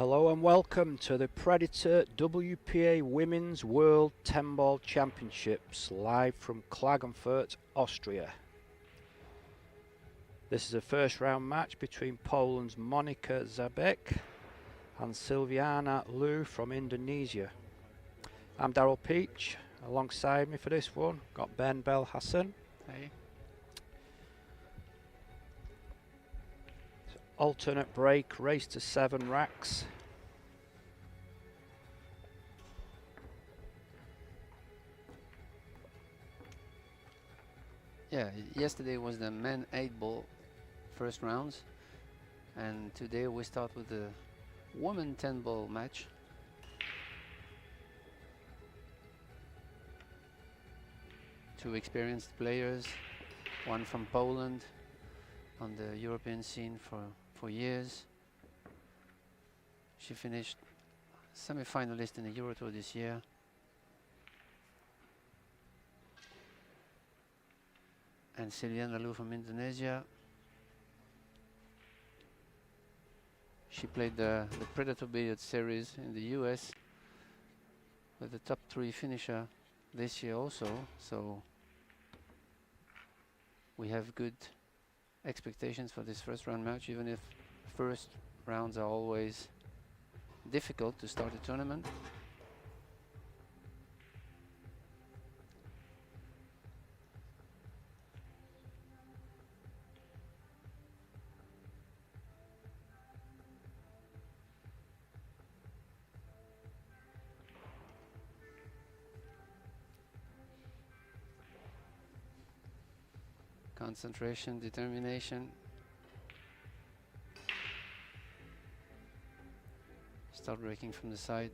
Hello and welcome to the Predator WPA Women's World 10-Ball Championships live from Klagenfurt, Austria. This is a first round match between Poland's Monika Zabek and Silviana Louu from Indonesia. I'm Daryl Peach. Alongside me for this one got Ben Belhassan. Hey. Alternate break, race to 7 racks. Yeah, yesterday was the men 8-ball first rounds, and today we start with the women 10-ball match. Two experienced players, one from Poland on the European scene for years. She finished semi-finalist in the Euro Tour this year. And Silviana Louu from Indonesia. She played the Predator Billiard series in the US with the top 3 finisher this year also, so we have good expectations for this first round match, even if first rounds are always difficult to start a tournament. Concentration, determination. Start breaking from the side.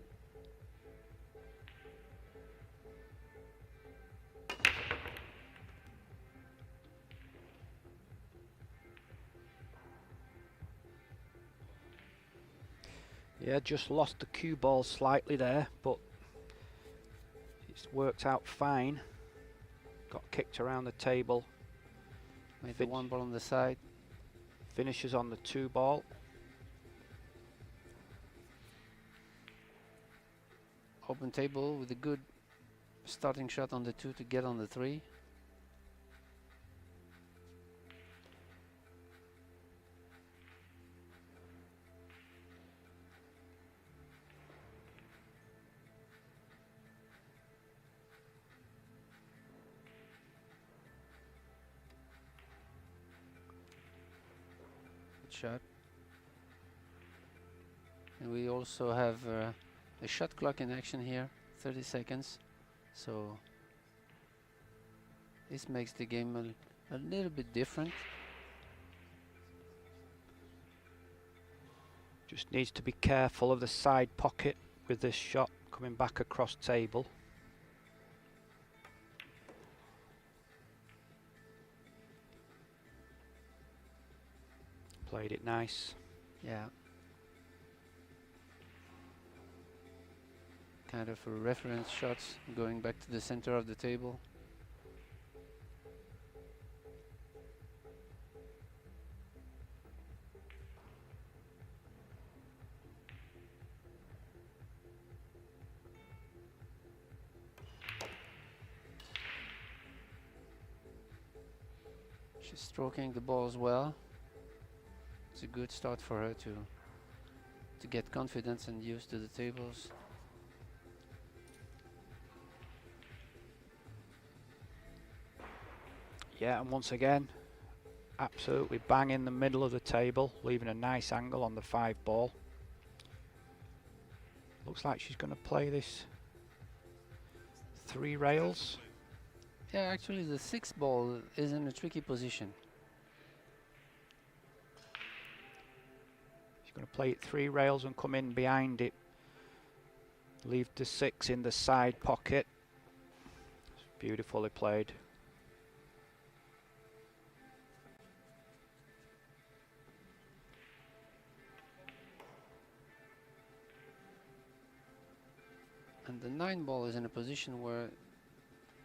Yeah, just lost the cue ball slightly there, but it's worked out fine. Got kicked around the table. Made the 1 ball on the side. Finishes on the 2 ball. Open table with a good starting shot on the 2 to get on the 3. Shot. And we also have a shot clock in action here, 30 seconds. So this makes the game a little bit different. Just needs to be careful of the side pocket with this shot coming back across table. Played it nice. Yeah. Kind of a reference shots going back to the center of the table. She's stroking the ball as well. It's a good start for her to get confidence and used to the tables. Yeah, and once again, absolutely bang in the middle of the table, leaving a nice angle on the 5 ball. Looks like she's going to play this 3 rails. Yeah, actually the 6 ball is in a tricky position. She's going to play it 3 rails and come in behind it. Leave the 6 in the side pocket. It's beautifully played. And the 9 ball is in a position where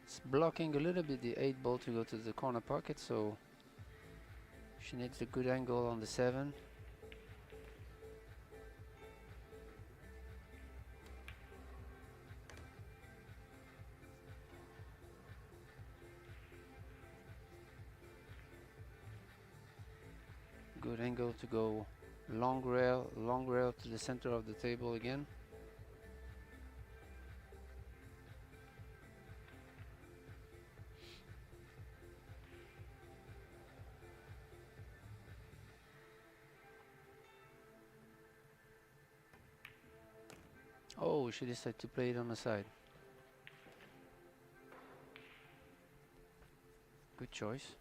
it's blocking a little bit the 8 ball to go to the corner pocket, so she needs a good angle on the 7. angle to go long rail to the center of the table again. Oh, she decided to play it on the side. Good choice.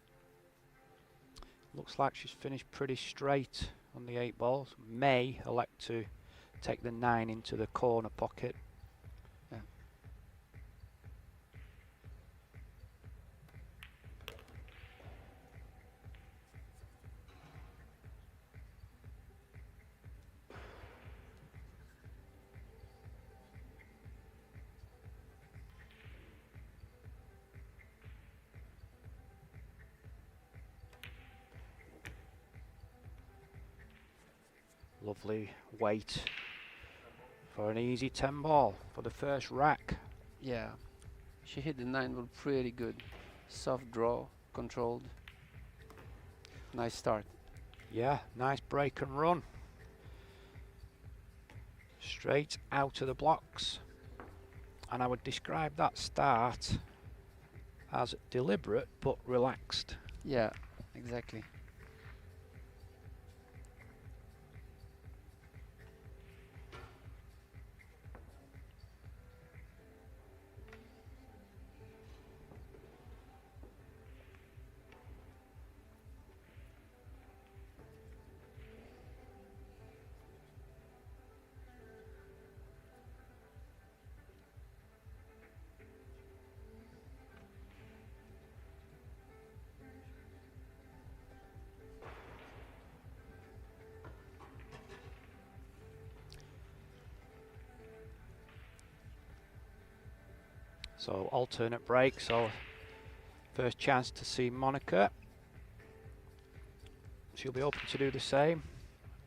Looks like she's finished pretty straight on the 8 balls. May elect to take the 9 into the corner pocket. Yeah. Lovely weight for an easy 10 ball for the first rack. Yeah, she hit the 9 ball pretty good. Soft draw, controlled. Nice start. Yeah, nice break and run. Straight out of the blocks. And I would describe that start as deliberate but relaxed. Yeah, exactly. So alternate break, so first chance to see Monika. She'll be open to do the same.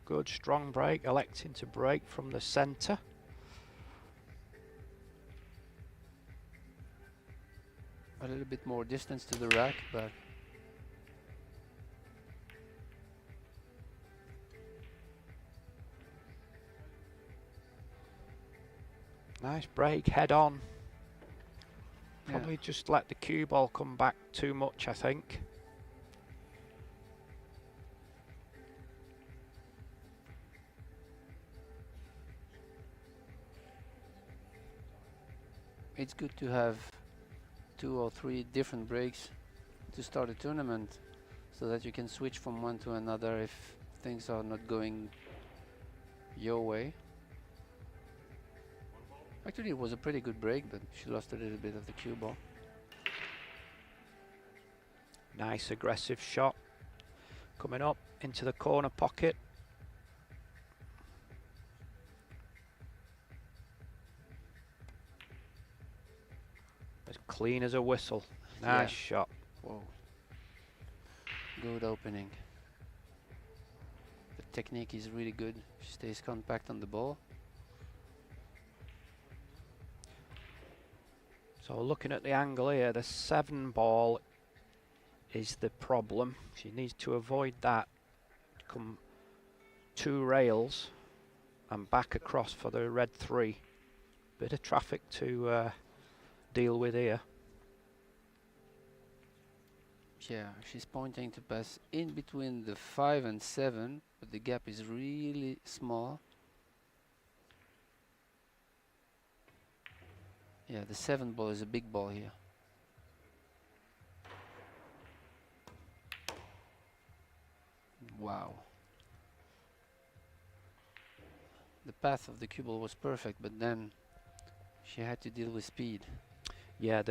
Good strong break, electing to break from the centre. A little bit more distance to the rack, but nice break, head on. yeah. Probably just let the cue ball come back too much, I think. It's good to have 2 or 3 different breaks to start a tournament so that you can switch from one to another if things are not going your way. Actually, it was a pretty good break, but she lost a little bit of the cue ball. Nice aggressive shot. Coming up into the corner pocket. As clean as a whistle. Nice shot. Whoa. Good opening. The technique is really good. She stays compact on the ball. So looking at the angle here, the 7 ball is the problem. She needs to avoid that. Come 2 rails and back across for the red 3. Bit of traffic to deal with here. Yeah, she's pointing to pass in between the 5 and 7, but the gap is really small. Yeah, the 7 ball is a big ball here. Wow. The path of the cue ball was perfect, but then she had to deal with speed. Yeah,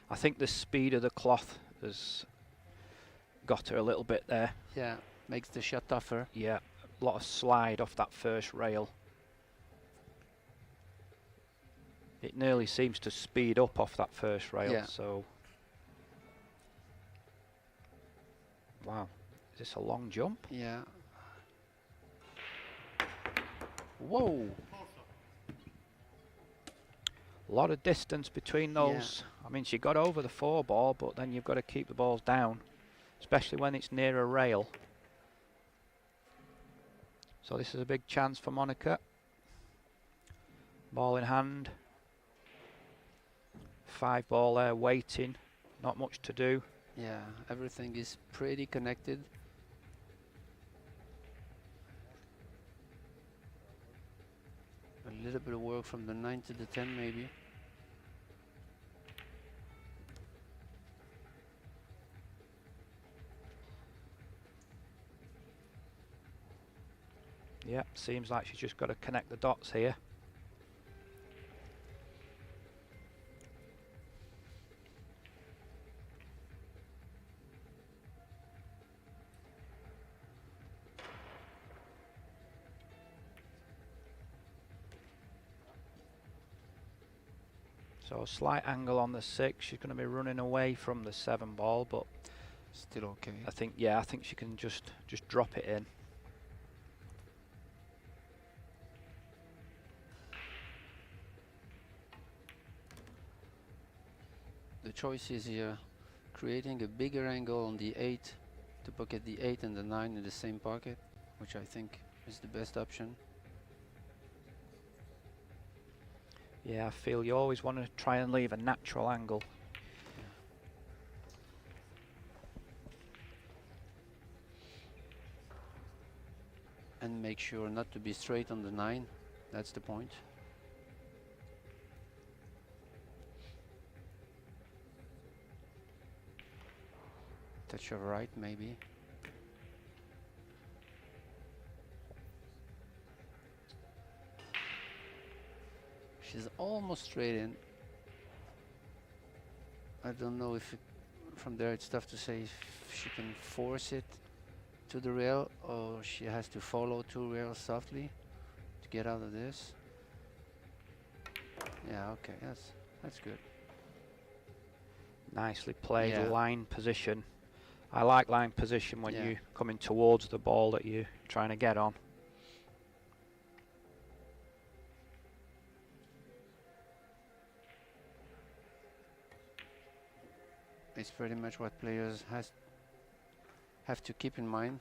I think the speed of the cloth has got her a little bit there. Yeah, makes the shot tougher. Yeah, a lot of slide off that first rail. It nearly seems to speed up off that first rail, Yeah. so... Wow, is this a long jump? Yeah. Whoa! A lot of distance between those. I mean, she got over the 4 ball, but then you've got to keep the balls down, especially when it's near a rail. So this is a big chance for Monika. Ball in hand. 5 ball there waiting. Not much to do. Yeah, everything is pretty connected. A little bit of work from the 9 to the 10 maybe. Yep, seems like she's just got to connect the dots here. So a slight angle on the 6. She's going to be running away from the 7 ball, but Still okay. I think she can just drop it in. The choice is here creating a bigger angle on the 8 to pocket the 8 and the 9 in the same pocket, which I think is the best option. Yeah, I feel you always want to try and leave a natural angle. And make sure not to be straight on the 9. That's the point. Touch of right maybe. She's almost straight in. I don't know if from there it's tough to say if she can force it to the rail or she has to follow 2 rails softly to get out of this. Yeah, okay, that's good. Nicely played, Yeah. line position. I like line position when you're coming towards the ball that you're trying to get on. It's pretty much what players have to keep in mind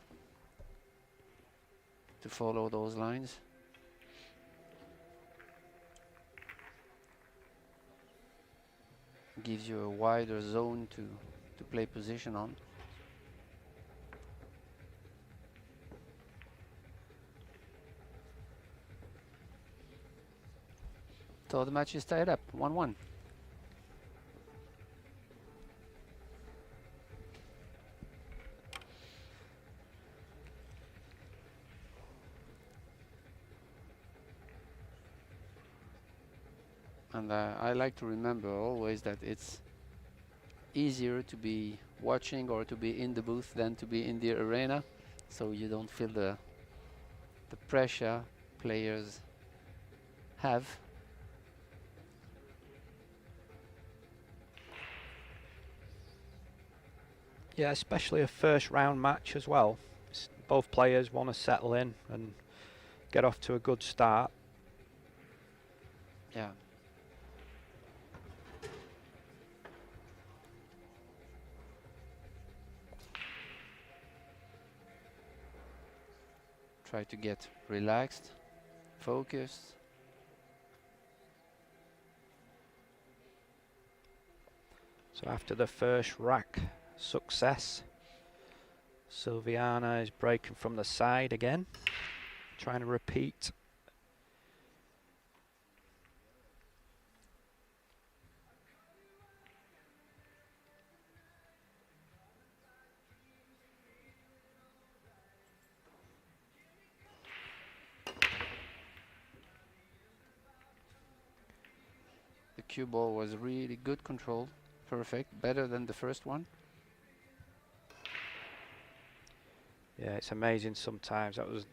to follow those lines. Gives you a wider zone to play position on. So the match is tied up, 1-1. And I like to remember always that it's easier to be watching or to be in the booth than to be in the arena, so you don't feel the pressure players have. Yeah, especially a first round match as well. Both players want to settle in and get off to a good start. Yeah. Try to get relaxed, focused. So after the first rack success, Silviana is breaking from the side again, trying to repeat. The cue ball was really good control, perfect, better than the first one. Yeah, it's amazing sometimes. That was,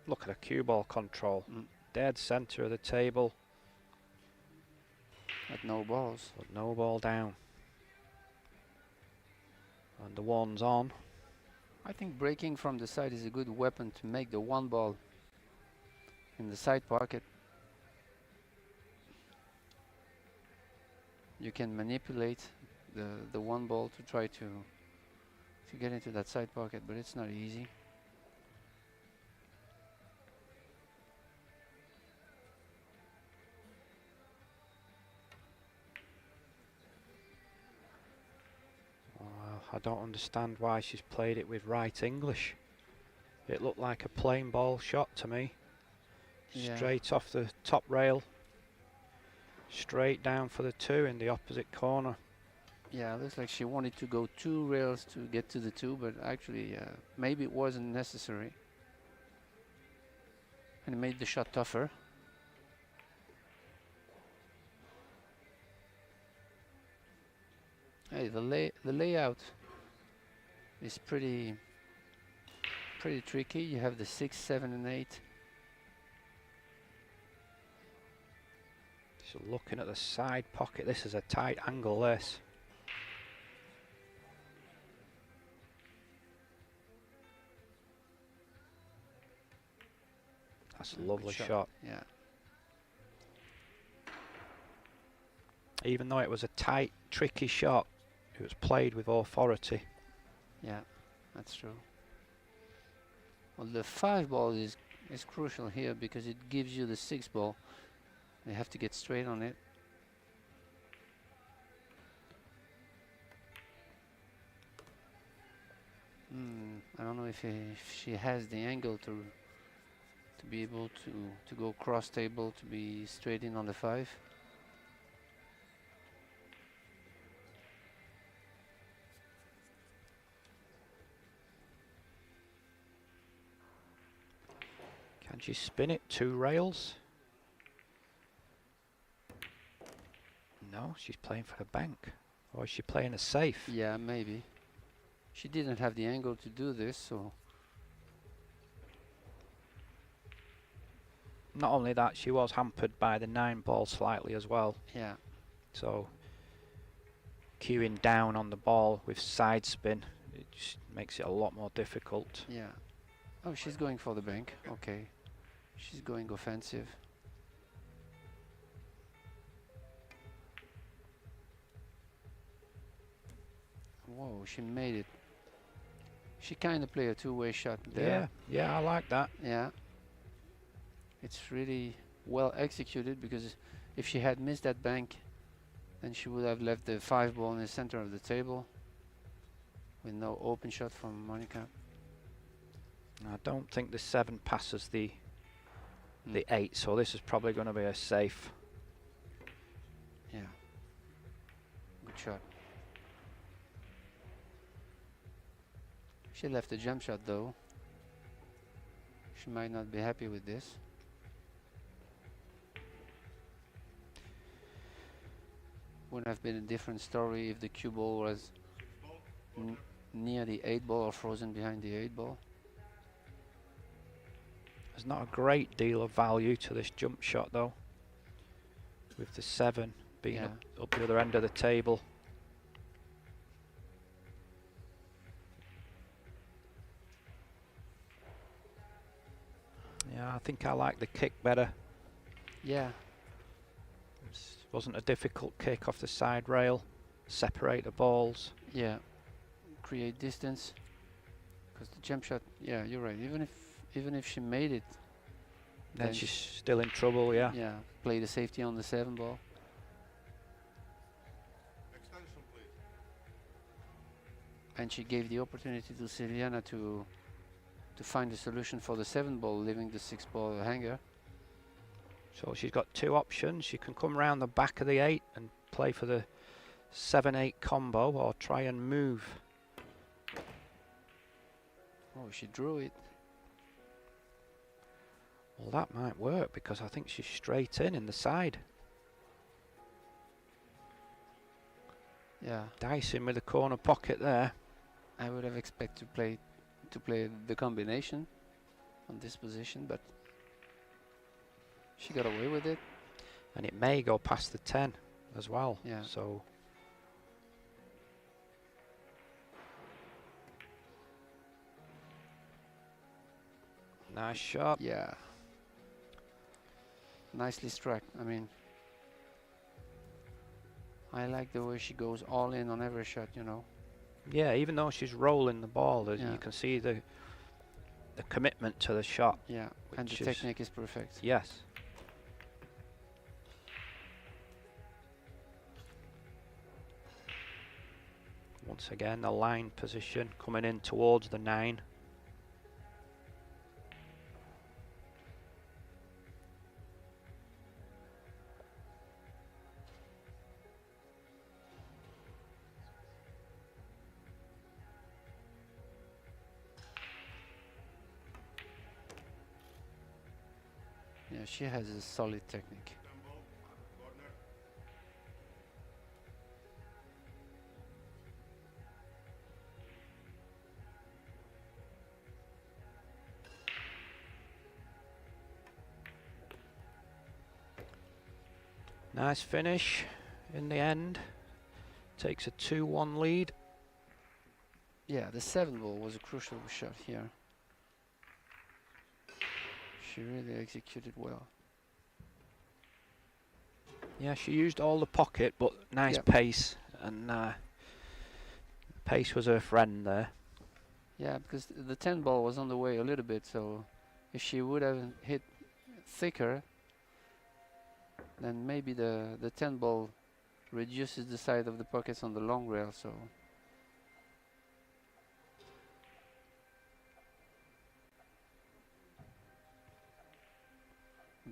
look at a cue ball control. Dead center of the table. But no balls. But no ball down. And the 1's on. I think breaking from the side is a good weapon to make the 1 ball in the side pocket. You can manipulate the 1 ball to try to get into that side pocket, but it's not easy. I don't understand why she's played it with right English. It looked like a plain ball shot to me. Yeah. Straight off the top rail. Straight down for the 2 in the opposite corner. Yeah, looks like she wanted to go 2 rails to get to the 2, but actually maybe it wasn't necessary. And it made the shot tougher. Hey, the layout is pretty tricky. You have the 6, 7, and 8. So looking at the side pocket, this is a tight angle, this. That's a lovely shot. Yeah. Even though it was a tight, tricky shot, it was played with authority. Yeah, that's true. Well, the 5 ball is crucial here because it gives you the 6 ball. You have to get straight on it. I don't know if she has the angle to be able to go cross table, to be straight in on the 5. Can she spin it 2 rails? No, she's playing for the bank. Or is she playing a safe? Yeah, maybe. She didn't have the angle to do this, so... Not only that, she was hampered by the 9 ball slightly as well. Yeah. So, cueing down on the ball with side spin, it just makes it a lot more difficult. Yeah. Oh, she's going for the bank. Okay. She's going offensive. Whoa, she made it. She kind of played a 2-way shot there. Yeah, I like that. Yeah. It's really well executed because if she had missed that bank, then she would have left the 5 ball in the center of the table with no open shot from Monika. I don't think the 7 passes the 8, so this is probably going to be a safe. Yeah. Good shot. She left a jump shot though. She might not be happy with this. Would have been a different story if the cue ball was near the 8 ball or frozen behind the 8 ball. There's not a great deal of value to this jump shot though, with the 7 being up the other end of the table. Yeah, I think I like the kick better. Yeah. It wasn't a difficult kick off the side rail, separate the balls. Yeah, create distance. Because the jump shot, yeah, you're right. Even if she made it, Then she's still in trouble, yeah. Yeah, play the safety on the 7 ball. Extension, please. And she gave the opportunity to Silviana to find a solution for the 7 ball, leaving the 6 ball hanger. So she's got 2 options. She can come round the back of the 8 and play for the 7-8 combo, or try and move. Oh, she drew it. Well, that might work because I think she's straight in the side. Yeah. Dicing with the corner pocket there. I would have expected to play the combination on this position, but she got away with it. And it may go past the 10 as well. Yeah. So nice shot. Yeah. Nicely struck. I mean, I like the way she goes all in on every shot, you know. Yeah, even though she's rolling the ball, Yeah. you can see the commitment to the shot. Yeah, and the which is- technique is perfect. Yes. Once again, the line position coming in towards the 9. Yeah, she has a solid technique. Nice finish in the end. Takes a 2-1 lead. Yeah, the 7 ball was a crucial shot here. She really executed well. Yeah, she used all the pocket, but nice pace, and pace was her friend there. Yeah, because the 10 ball was on the way a little bit, so if she would have hit thicker, then maybe the 10 ball reduces the side of the pockets on the long rail, so.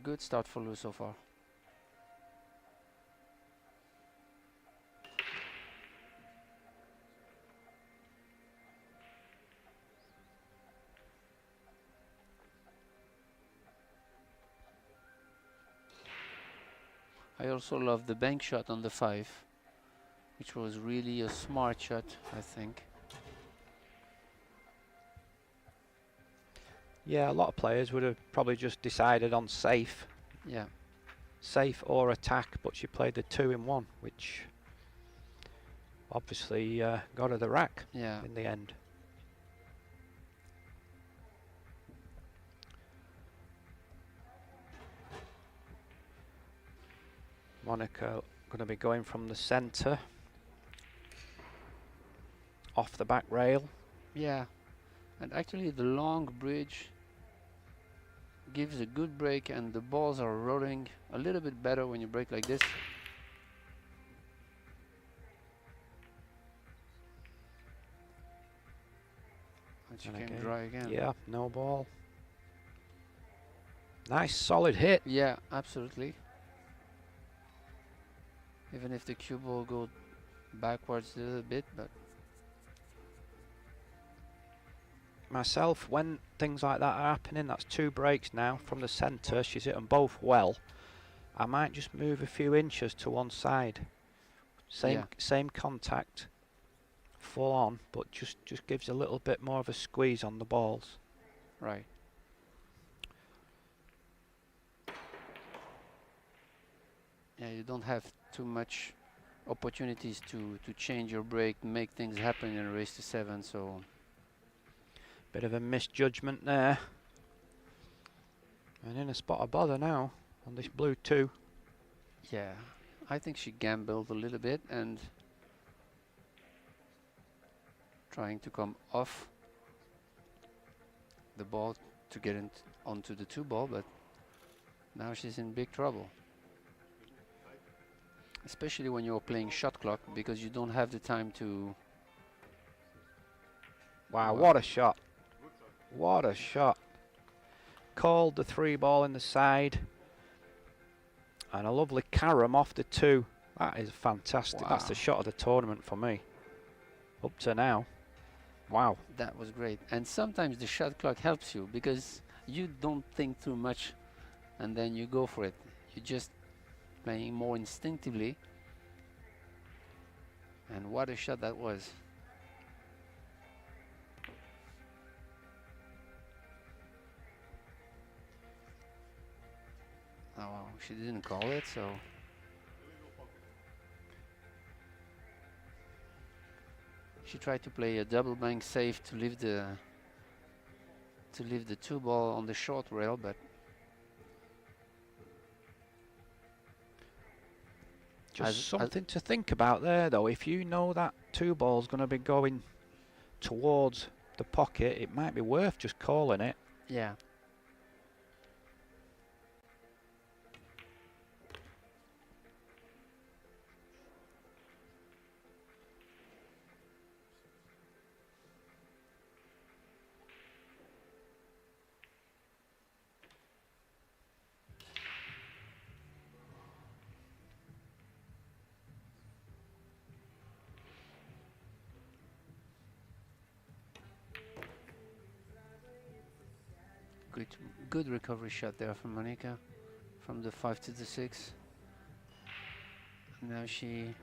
Good start for Louu so far. I also love the bank shot on the 5, which was really a smart shot, I think. Yeah, a lot of players would have probably just decided on safe. Yeah. Safe or attack, but she played the 2-in-1, which obviously got her the rack in the end. Monika going to be going from the centre, off the back rail. Yeah, and actually the long bridge gives a good break, and the balls are rolling a little bit better when you break like this. And she came dry again. Yeah, no ball. Nice solid hit. Yeah, absolutely. Even if the cue ball goes backwards a little bit, but myself, when things like that are happening, that's 2 breaks now from the centre, she's hit them both well, I might just move a few inches to one side. Same contact, full on, but just gives a little bit more of a squeeze on the balls. Right. Yeah, you don't have too much opportunities to change your break, make things happen in a race to 7, so. Bit of a misjudgment there. And in a spot of bother now on this blue 2. Yeah, I think she gambled a little bit and trying to come off the ball to get onto the 2 ball, but now she's in big trouble. Especially when you're playing shot clock, because you don't have the time to. Wow, what a shot. What a shot. Called the 3 ball in the side. And a lovely carom off the 2. That is fantastic. Wow. That's the shot of the tournament for me. Up to now. Wow. That was great. And sometimes the shot clock helps you, because you don't think too much and then you go for it. You just playing more instinctively, and what a shot that was. Oh, she didn't call it, so she tried to play a double bank safe to leave the 2 ball on the short rail, but just something to think about there, though. If you know that 2 ball's going to be going towards the pocket, it might be worth just calling it. Yeah. Good recovery shot there from Monika, from the 5 to the 6. Now she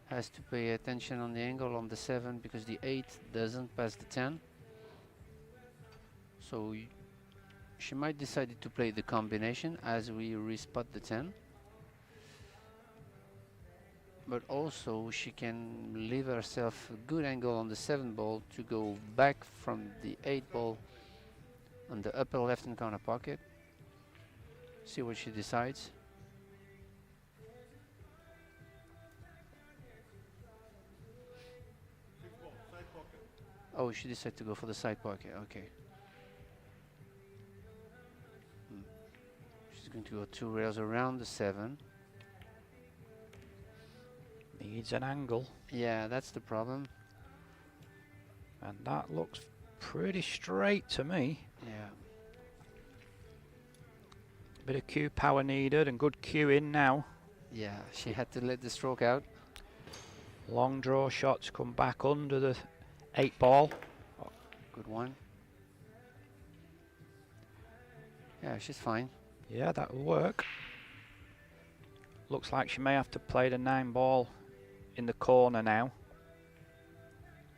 has to pay attention on the angle on the 7 because the 8 doesn't pass the 10. So she might decide to play the combination as we respot the 10. But also she can leave herself a good angle on the 7 ball to go back from the 8 ball on the upper left hand corner pocket. See what she decides. Oh, she decided to go for the side pocket, okay. She's going to go 2 rails around the 7. Needs an angle. Yeah, that's the problem. And that looks pretty straight to me. Yeah. Bit of cue power needed and good cueing now. Yeah, she had to let the stroke out. Long draw shots come back under the 8 ball. Oh, good one. Yeah, she's fine. Yeah, that'll work. Looks like she may have to play the 9 ball in the corner now.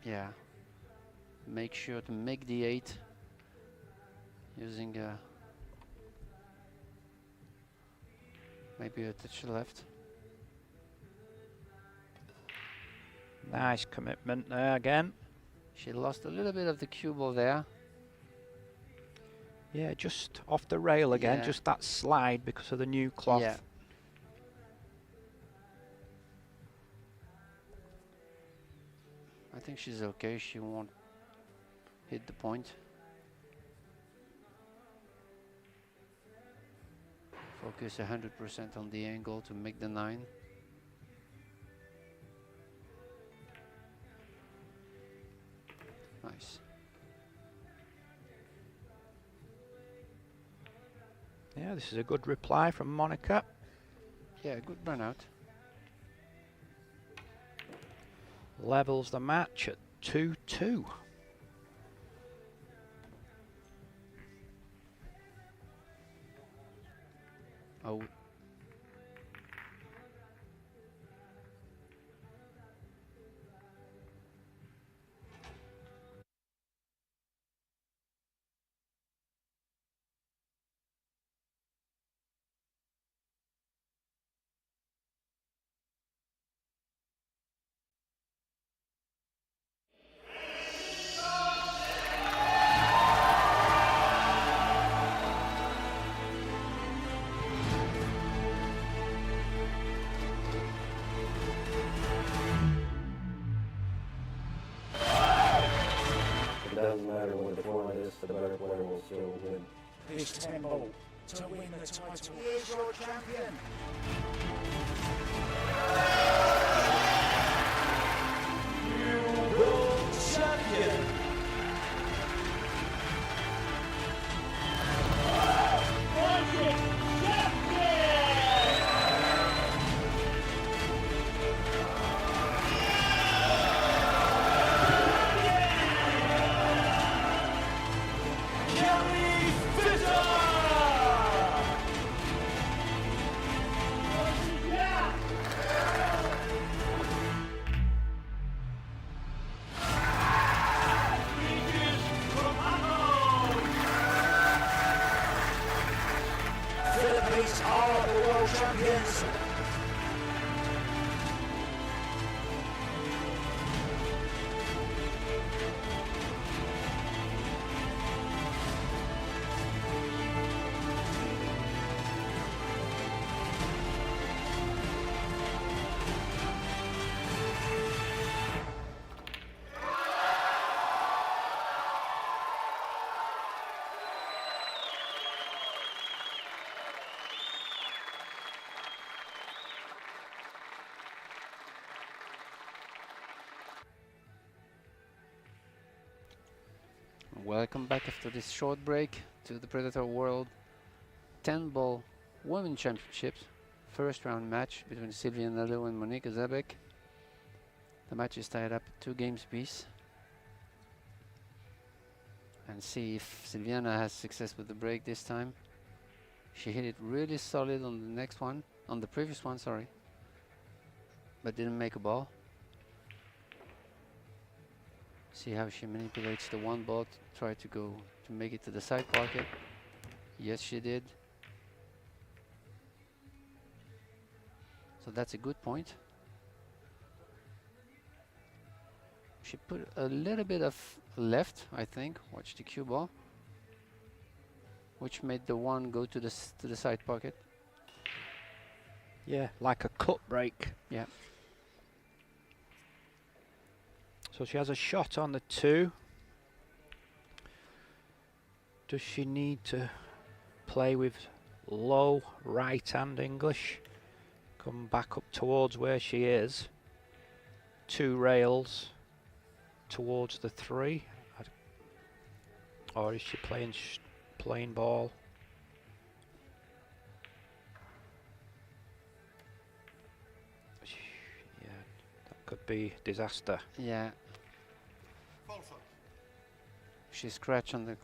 Yeah. Make sure to make the 8 using maybe a touch left. Nice commitment there again. She lost a little bit of the cue ball there. Yeah, just off the rail again, Yeah. just that slide because of the new cloth. Yeah. I think she's okay. She won't hit the point. Focus 100% on the angle to make the 9. Nice. Yeah, this is a good reply from Monika. Yeah, good run out. Levels the match at 2-2. Oh. It doesn't matter what the format is, the better player will still win. This tempo to win the title. Here's your champion. New world champion. Philippines are the world champions. Welcome back after this short break to the Predator World 10 Ball Women Championships. First round match between Silviana Louu and Monika Zabek. The match is tied up 2 games apiece. And see if Silviana has success with the break this time. She hit it really solid on the next one, on the previous one, sorry, but didn't make a ball. See how she manipulates the one ball to try to go to make it to the side pocket. Yes, she did. So that's a good point. She put a little bit of left, I think. Watch the cue ball, which made the one go to the side pocket. Yeah, like a cut break. Yeah. So she has a shot on the 2. Does she need to play with low right hand English? Come back up towards where she is. 2 rails towards the 3. Or is she playing plain ball? Yeah, that could be disaster. Yeah. She scratched on the.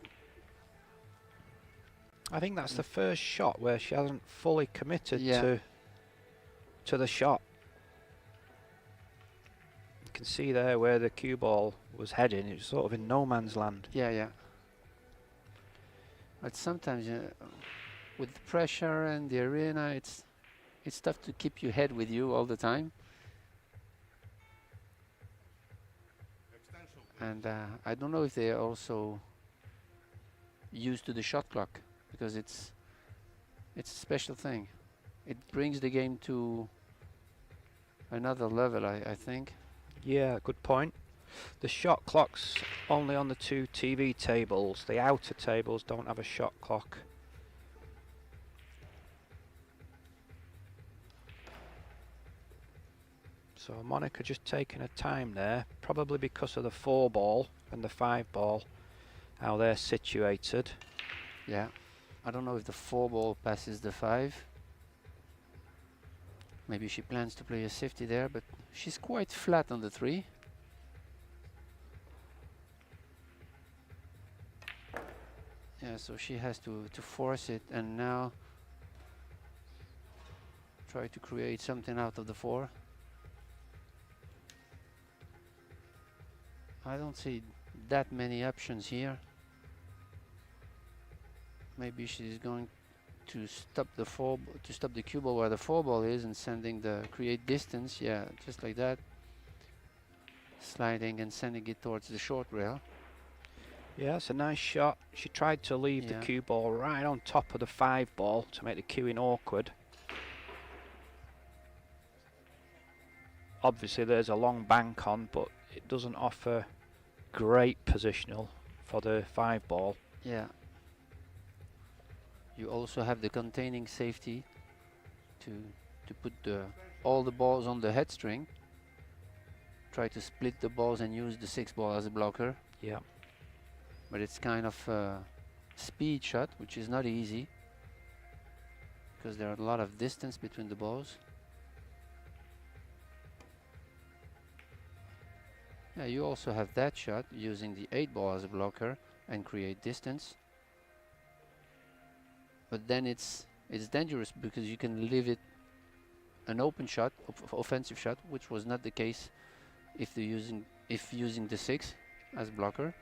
I think that's the first shot where she hasn't fully committed Yeah. to the shot. You can see there where the cue ball was heading. It was sort of in no man's land. Yeah, yeah. But sometimes with the pressure and the arena, it's tough to keep your head with you all the time. And I don't know if they are also used to the shot clock, because it's a special thing. It brings the game to another level, I think. Yeah, good point. The shot clock's only on the 2 TV tables. The outer tables don't have a shot clock. So Monika just taking her time there, probably because of the 4 ball and the 5 ball, how they're situated. Yeah. I don't know if the 4 ball passes the 5. Maybe she plans to play a safety there, but she's quite flat on the 3. Yeah, so she has to force it and now try to create something out of the 4. I don't see that many options here. Maybe she's going to stop the stop the cue ball where the 4 ball is and sending the create distance. Yeah, just like that. Sliding and sending it towards the short rail. Yeah, it's a nice shot. She tried to leave the cue ball right on top of the 5 ball to make the cueing awkward. Obviously there's a long bank on, but it doesn't offer great positional for the 5 ball. Yeah. You also have the containing safety to put all the balls on the head string. Try to split the balls and use the 6 ball as a blocker. Yeah. But it's kind of a speed shot, which is not easy because there are a lot of distance between the balls. Yeah, you also have that shot using the 8 ball as a blocker and create distance. But then it's dangerous because you can leave it an open shot, offensive shot, which was not the case if using the 6 as blocker.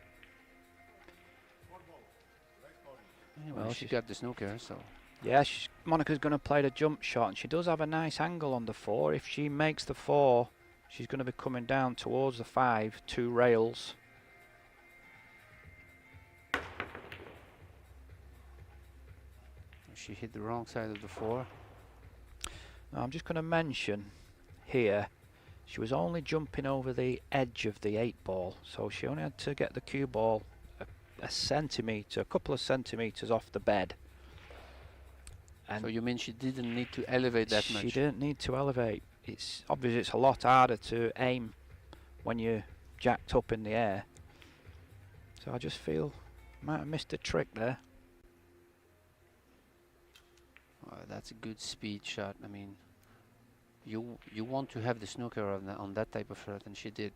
Anyway, Well, she got the snooker, so. Yeah, Monika's going to play the jump shot, and she does have a nice angle on the 4. If she makes the 4, she's going to be coming down towards the 5, 2 rails. She hit the wrong side of the 4. Now, I'm just going to mention here, she was only jumping over the edge of the 8 ball, so she only had to get the cue ball a couple of centimetres off the bed. And so you mean she didn't need to elevate that much? She didn't need to elevate. It's obviously it's a lot harder to aim when you're jacked up in the air. So I just feel might have missed a trick there. That's a good speed shot. I mean, you want to have the snooker on that type of shot, and she did.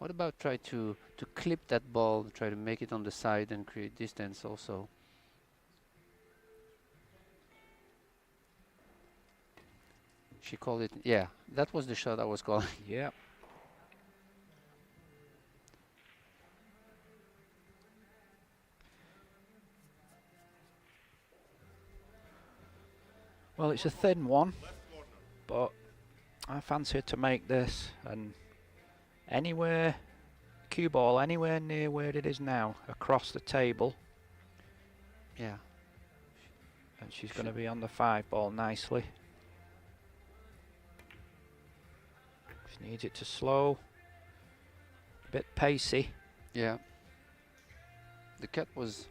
What about try to clip that ball, try to make it on the side and create distance also? She called it, yeah, that was the shot I was calling. Yeah. Well, it's a thin one, but I fancy to make this, and anywhere, cue ball anywhere near where it is now, across the table, Yeah. and she's going to be on the 5 ball nicely. She needs it to slow, a bit pacey. Yeah. The cat was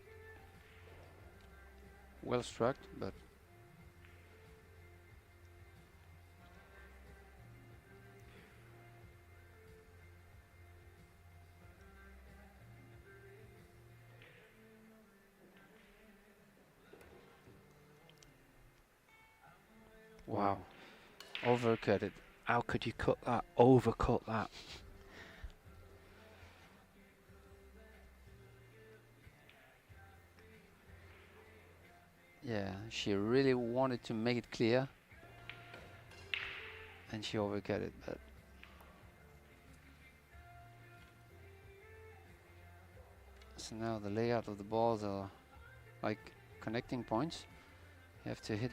well struck, but wow. Overcut it. How could you cut that? Overcut that. Yeah, she really wanted to make it clear, and she overcut it, but so now the layout of the balls are like connecting points. You have to hit.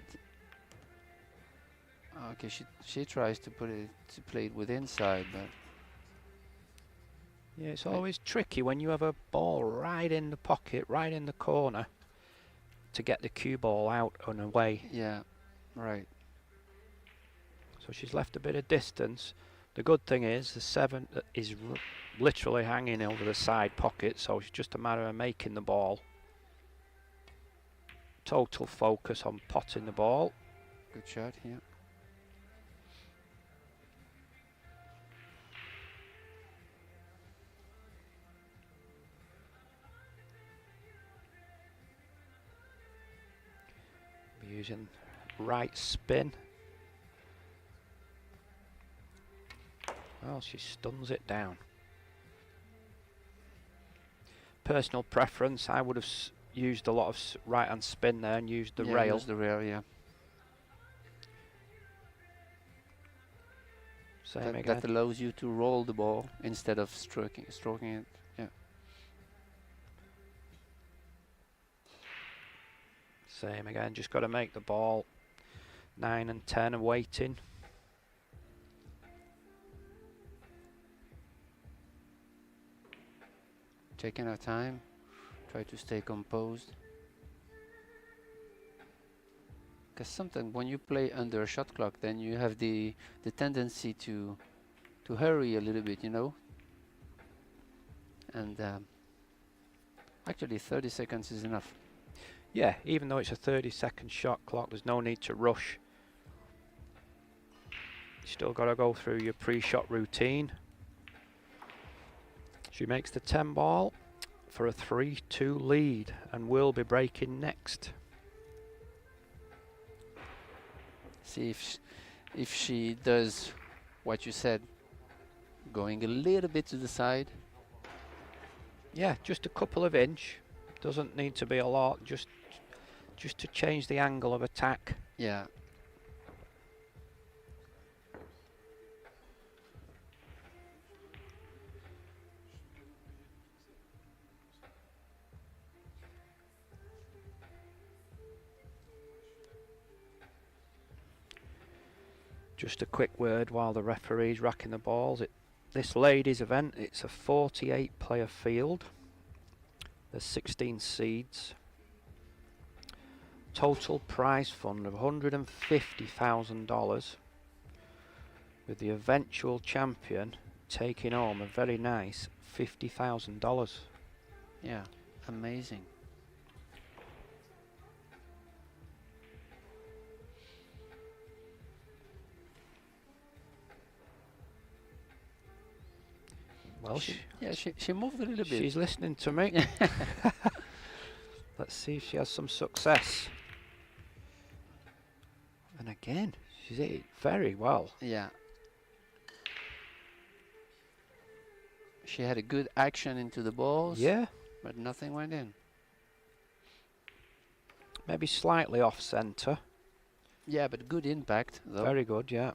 Okay, she tries to put it to play it with inside, but Yeah, it's always tricky when you have a ball right in the pocket, right in the corner, to get the cue ball out and away. yeah, right. So she's left a bit of distance. The good thing is the 7 is literally hanging over the side pocket, so it's just a matter of making the ball. Total focus on potting the ball. Good shot, yeah. Using right spin. Well, she stuns it down. Personal preference, I would have used a lot of right hand spin there and used the Yeah, rail. use the rail, yeah. Same again. That allows you to roll the ball instead of stroking it. Yeah. Same again, just got to make the ball 9 and 10 and waiting. Taking our time, try to stay composed. Because sometimes when you play under a shot clock, then you have the tendency to hurry a little bit, you know. And actually 30 seconds is enough. Yeah, even though it's a 30-second shot clock, there's no need to rush. You still got to go through your pre-shot routine. She makes the 10 ball for a 3-2 lead and will be breaking next. See if she does what you said, going a little bit to the side. Yeah, just a couple of inch. Doesn't need to be a lot, just to change the angle of attack. Yeah. Just a quick word while the referee's racking the balls. This ladies event, it's a 48 player field. There's 16 seeds. Total prize fund of $150,000, with the eventual champion taking home a very nice $50,000. Yeah, amazing. Well, she moved a little bit. she's listening to me. Let's see if she has some success. And again, she's hit it very well. Yeah. she had a good action into the balls. Yeah, But nothing went in. maybe slightly off centre. Yeah, but good impact though. Very good, yeah.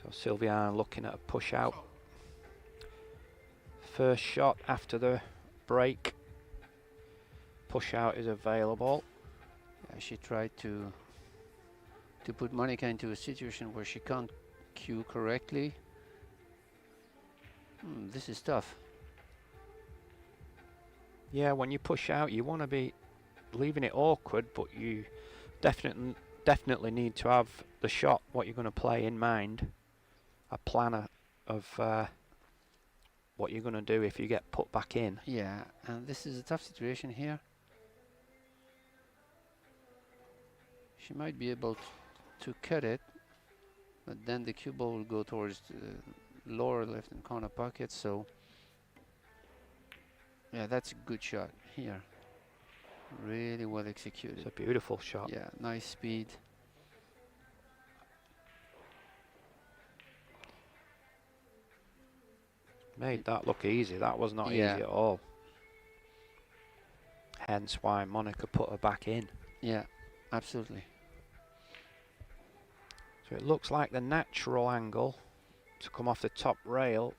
So Silviana looking at a push out. First shot after the break. Push out is available. Yeah, she tried to put Monika into a situation where she can't cue correctly. This is tough. Yeah, when you push out, you want to be leaving it awkward, but you definitely need to have the shot, what you're going to play in mind, a plan of what you're going to do if you get put back in. Yeah, and this is a tough situation here. She might be able to cut it, but then the cue ball will go towards the lower left hand corner pocket, so yeah, that's a good shot here. Really well executed. It's a beautiful shot. Yeah, nice speed. Made that look easy. That was not Yeah. easy at all. Hence why Monika put her back in. Yeah, absolutely. So it looks like the natural angle to come off the top rail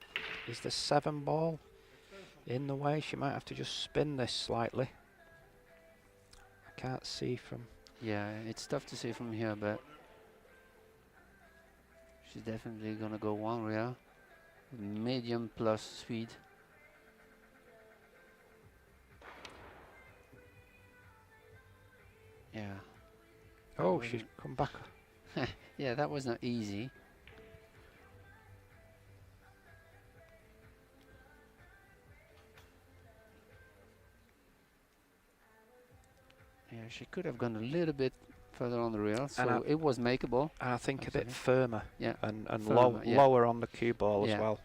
is the 7 ball in the way. She might have to just spin this slightly. I can't see from... Yeah, it's tough to see from here, but she's definitely gonna go one rail. Medium plus speed. Yeah. Oh, she's come back. Yeah, that was not easy. Yeah, she could have gone a little bit further on the rail, so it was makeable. And I think a bit Absolutely. firmer. Yeah, And firmer, yeah. lower on the cue ball as Yeah. well.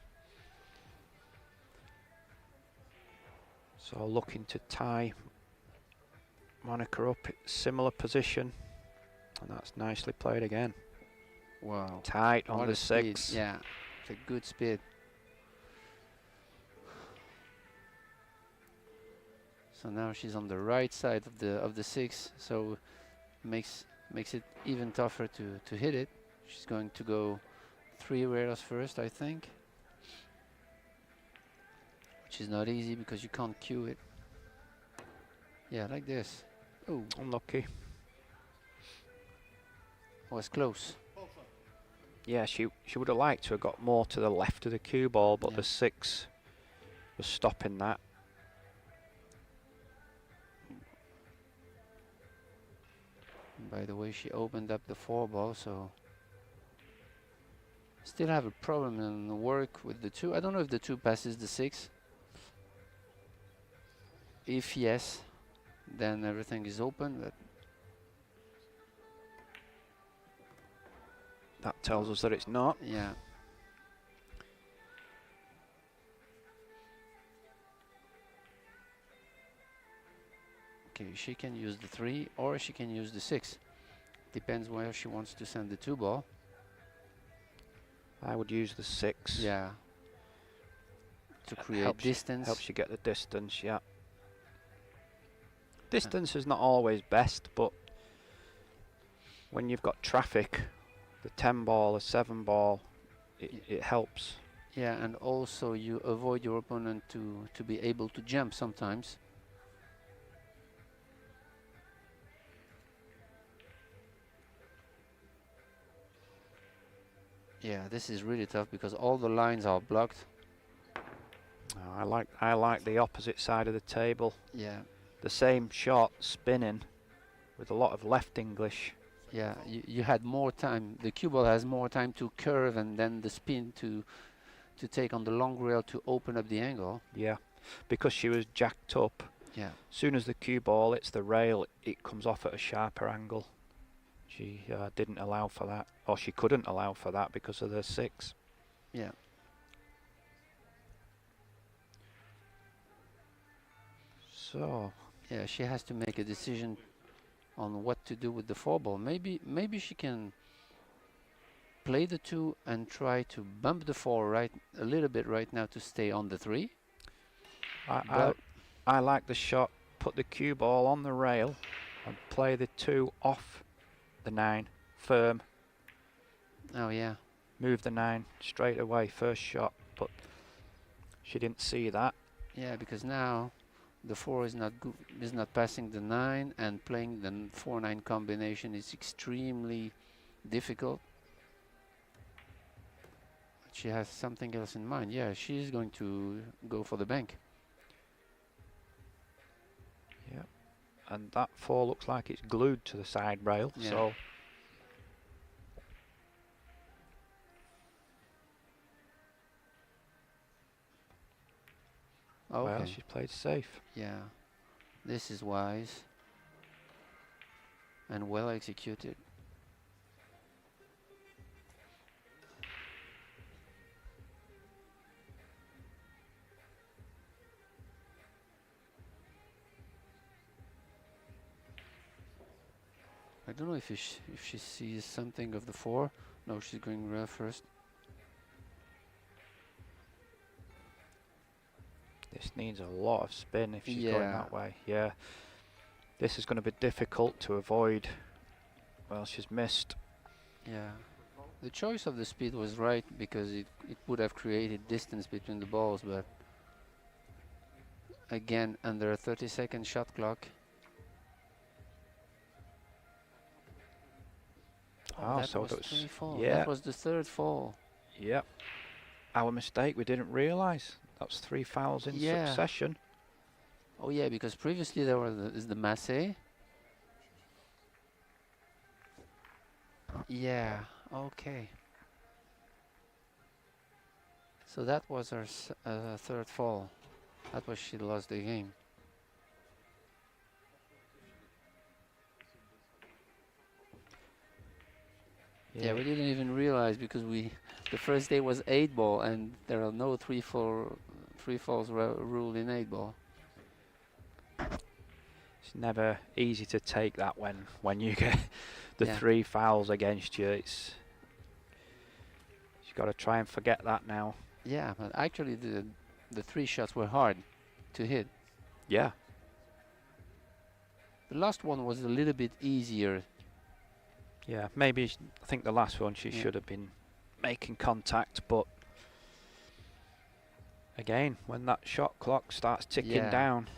So looking to tie Monika up, similar position. And that's nicely played again. Wow. Tight on What the a speed. 6. Yeah, it's a good speed. So now she's on the right side of the 6, so makes it even tougher to hit it. She's going to go 3 rails first, I think, which is not easy because you can't cue it. Yeah, like this. Oh, Unlucky. was close. Yeah, she would have liked to have got more to the left of the cue ball, but Yeah. the 6 was stopping that. By the way, she opened up the 4 ball, so still have a problem in the work with the 2. I don't know if the 2 passes the 6. If yes, then everything is open, but That tells us that it's not. yeah. Okay, she can use the 3 or she can use the 6. Depends where she wants to send the 2 ball. I would use the 6. Yeah. To create Helps distance. Helps you get the distance, yeah. Distance is not always best, but when you've got traffic, the 10 ball, a 7 ball, it helps. Yeah, and also you avoid your opponent to be able to jump sometimes. Yeah, this is really tough because all the lines are blocked. Oh, I like the opposite side of the table. Yeah, The same shot spinning with a lot of left English. yeah, you had more time. The cue ball has more time to curve and then the spin to take on the long rail to open up the angle. Yeah, because she was jacked up. Yeah, Soon as the cue ball hits the rail, it comes off at a sharper angle. She didn't allow for that, or she couldn't allow for that because of the 6. yeah. So, Yeah, she has to make a decision on what to do with the 4 ball. Maybe she can play the 2 and try to bump the 4 right a little bit right now to stay on the 3. I like the shot. Put the cue ball on the rail and play the 2 off the 9 firm. Oh yeah. Move the 9 straight away, first shot, but she didn't see that. Yeah, because now the 4 is not passing the 9, and playing the 4-9 combination is extremely difficult. She has something else in mind. Yeah, she is going to go for the bank. Yep. And that 4 looks like it's glued to the side rail, Yeah. so Okay. well, she's played safe. Yeah, this is wise and well executed. I don't know if she sees something of the 4. No, she's going rail first. This needs a lot of spin if she's going Yeah. that way. Yeah. This is going to be difficult to avoid. Well, she's missed. Yeah. The choice of the speed was right because it would have created distance between the balls, but again, under a 30-second shot clock. Oh, that so was that was- 3 fall. yeah. That was the 3rd fall. Yep. Our mistake, we didn't realise. That's 3 fouls in Yeah. succession. Oh yeah, because previously there was the masse. Yeah, okay. So that was her 3rd fall. That was she lost the game. Yeah, we didn't even realize because the first day was 8 ball and there are no 3 falls rule in 8 ball. It's never easy to take that when you get the Yeah. 3 fouls against you. You've got to try and forget that now. Yeah, but actually the 3 shots were hard to hit. Yeah. The last one was a little bit easier. Yeah, maybe I think the last one she Yeah. should have been making contact, but again, when that shot clock starts ticking Yeah. down,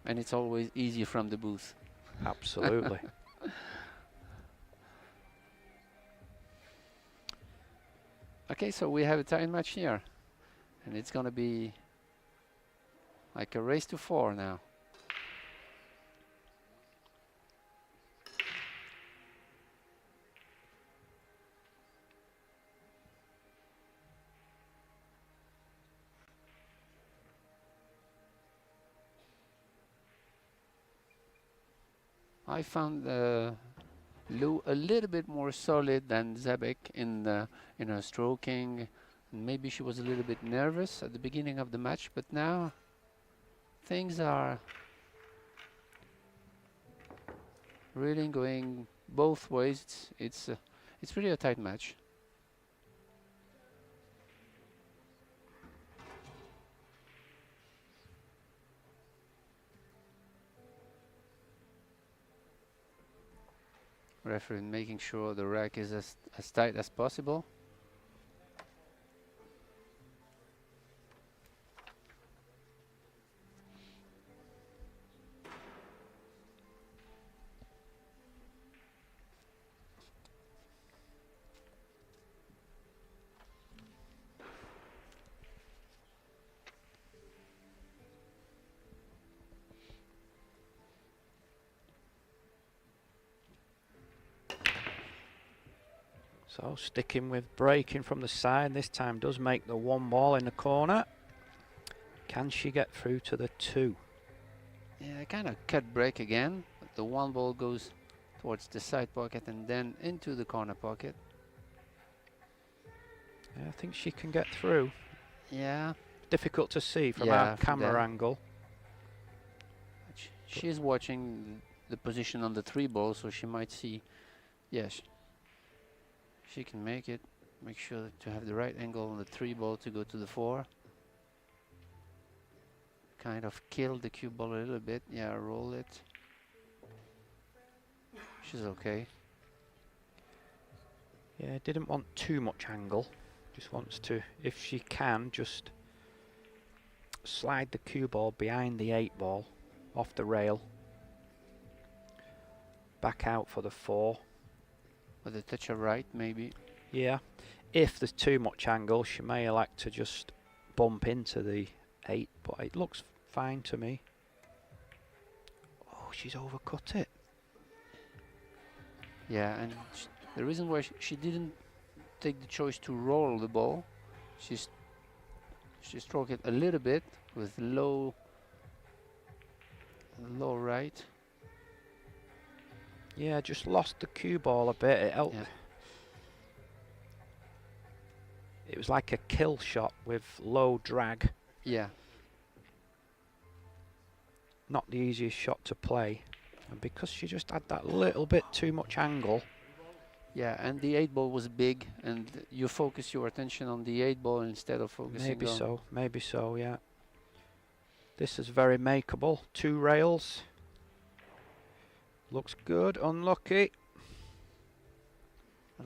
And it's always easy from the booth. absolutely. Okay, so we have a tie match here. And it's gonna be like a race to 4 now. I found Louu a little bit more solid than Zabek in her stroking. Maybe she was a little bit nervous at the beginning of the match, but now things are really going both ways. It's really a tight match. Referee making sure the rack is as tight as possible. So sticking with breaking from the side, this time does make the 1 ball in the corner. Can she get through to the 2? Yeah, kind of cut break again. But the 1 ball goes towards the side pocket and then into the corner pocket. Yeah, I think she can get through. Yeah, Difficult to see from Yeah, our from camera there. angle. she's watching the position on the 3 ball, so she might see, yes, she can make it. Make sure to have the right angle on the 3 ball to go to the 4. Kind of kill the cue ball a little bit. Yeah, roll it. She's okay. Yeah, didn't want too much angle. Just wants to, if she can, just slide the cue ball behind the 8 ball, off the rail. Back out for the 4. With a touch of right, maybe. Yeah. If there's too much angle, she may elect to just bump into the 8, but it looks fine to me. Oh, she's overcut it. Yeah, and the reason why she didn't take the choice to roll the ball, she struck it a little bit with low right. Yeah, just lost the cue ball a bit. It helped. Yeah. It was like a kill shot with low drag. Yeah. Not the easiest shot to play. And because she just had that little bit too much angle. Yeah, and the 8 ball was big, and you focus your attention on the 8 ball instead of focusing on... Maybe so, yeah. This is very makeable. 2 rails. Looks good, unlucky.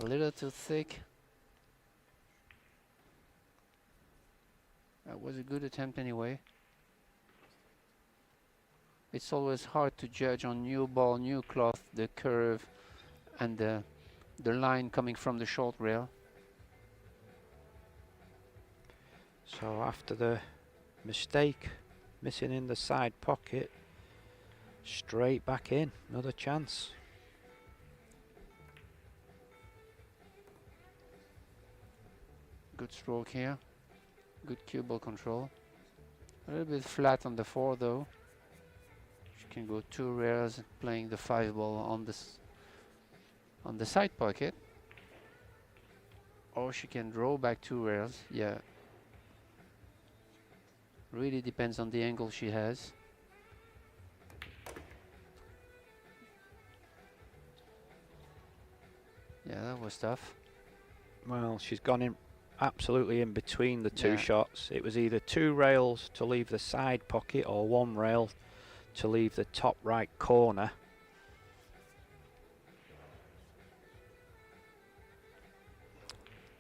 A little too thick. That was a good attempt anyway. It's always hard to judge on new ball, new cloth, the curve and the line coming from the short rail. So after the mistake, missing in the side pocket, straight back in, another chance. Good stroke here, good cue ball control. A little bit flat on the 4 though. She can go 2 rails playing the 5 ball on the side pocket. Or she can draw back 2 rails, yeah. Really depends on the angle she has. Yeah, that was tough. Well, she's gone in absolutely in between the 2 Yeah. shots. It was either 2 rails to leave the side pocket or 1 rail to leave the top right corner.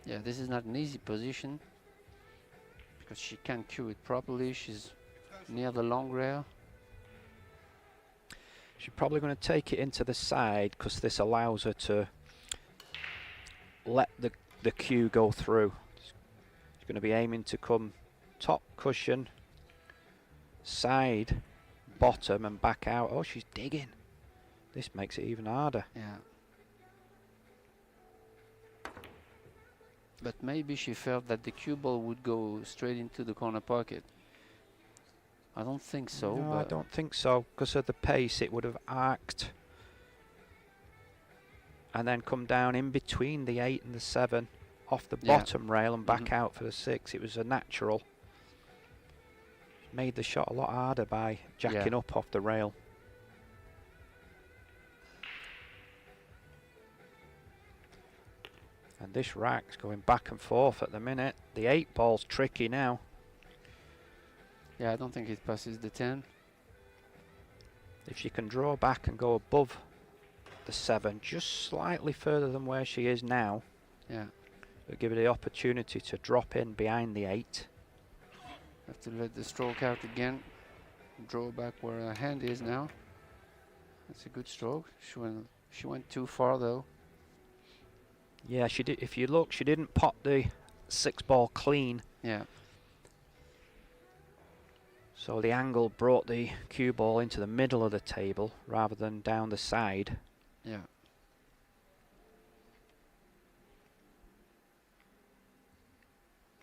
Yeah, this is not an easy position because she can't cue it properly. She's near the long rail. She's probably going to take it into the side because this allows her to let the cue go through. She's going to be aiming to come top cushion, side, bottom and back out. Oh, she's digging. This makes it even harder. Yeah. But maybe she felt that the cue ball would go straight into the corner pocket. I don't think so. No, but I don't think so. Because of the pace, it would have arced and then come down in between the 8 and the 7 off the Yeah. bottom rail and back out for the 6. It was a natural. Made the shot a lot harder by jacking up off the rail. And this rack's going back and forth at the minute. The 8 ball's tricky now. yeah, I don't think it passes the 10. If she can draw back and go above the 7, just slightly further than where she is now, Yeah. it'll give her the opportunity to drop in behind the 8. Have to let the stroke out again. Draw back where her hand is now. That's a good stroke. She went too far though. Yeah, she did. If you look, she didn't pot the 6 ball clean. Yeah. So the angle brought the cue ball into the middle of the table rather than down the side. Yeah.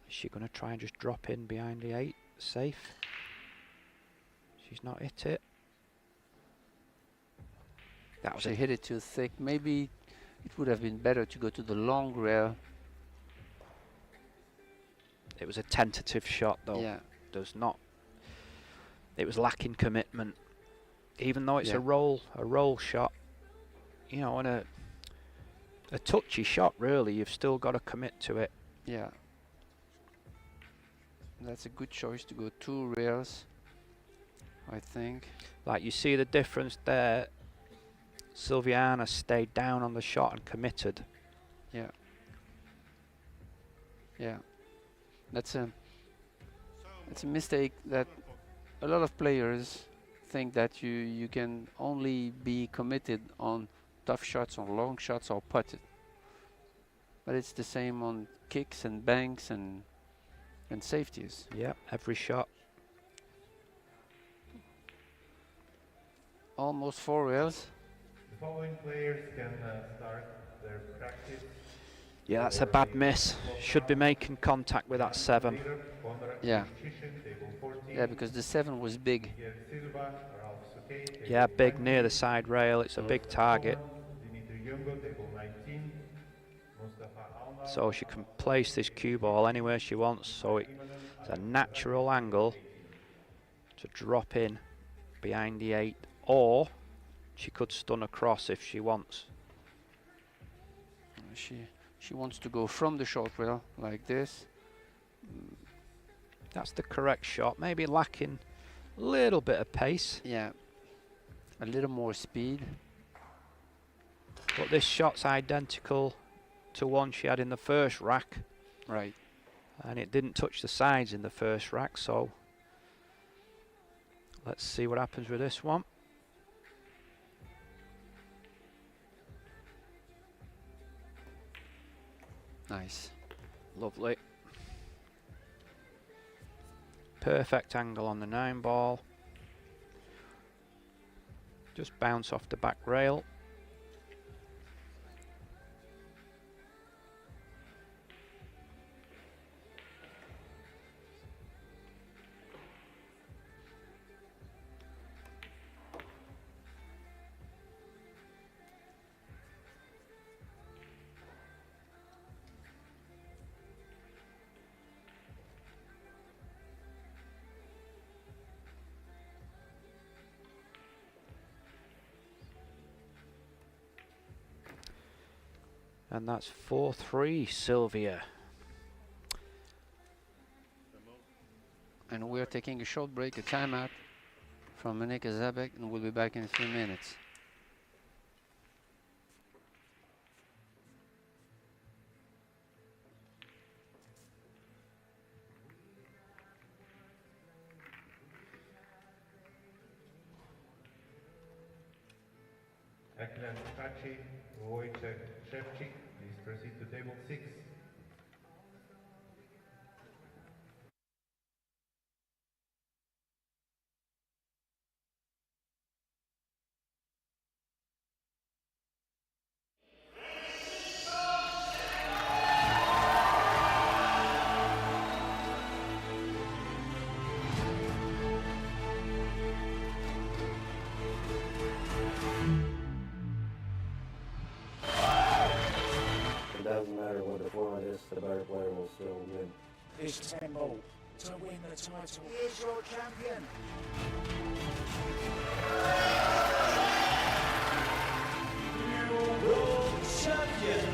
Is she going to try and just drop in behind the 8? Safe. She's not hit it. That was She a hit it too thick. Maybe it would have been better to go to the long rail. It was a tentative shot though. Yeah. It was lacking commitment. even though it's Yeah. a roll shot, you know, and a touchy shot. Really, you've still got to commit to it. Yeah. That's a good choice to go 2 rails, I think. Like you see the difference there. Silviana stayed down on the shot and committed. Yeah. Yeah. That's a mistake that a lot of players think, that you can only be committed on tough shots, on long shots, or putted. But it's the same on kicks and banks and safeties. Yeah, every shot. Almost 4 rails. The following players can start their practice. Yeah, that's a bad miss. Should be making contact with that 7. Yeah. Yeah, because the 7 was big. Yeah, big near the side rail. It's a big target. So she can place this cue ball anywhere she wants. So it's a natural angle to drop in behind the 8, or she could stun across if she wants. She wants to go from the short rail like this. That's the correct shot. Maybe lacking a little bit of pace. Yeah, a little more speed. But this shot's identical to one she had in the first rack. Right. And it didn't touch the sides in the first rack, so let's see what happens with this one. Nice. Lovely. Perfect angle on the 9 ball. Just bounce off the back rail. And that's 4-3, Sylvia. And we're taking a short break, a timeout from Monika Zabek, and we'll be back in a few minutes. Please proceed to table 6. It doesn't matter what the format is, the better player will still win. This tempo to win the title. Here's your champion. New world champion.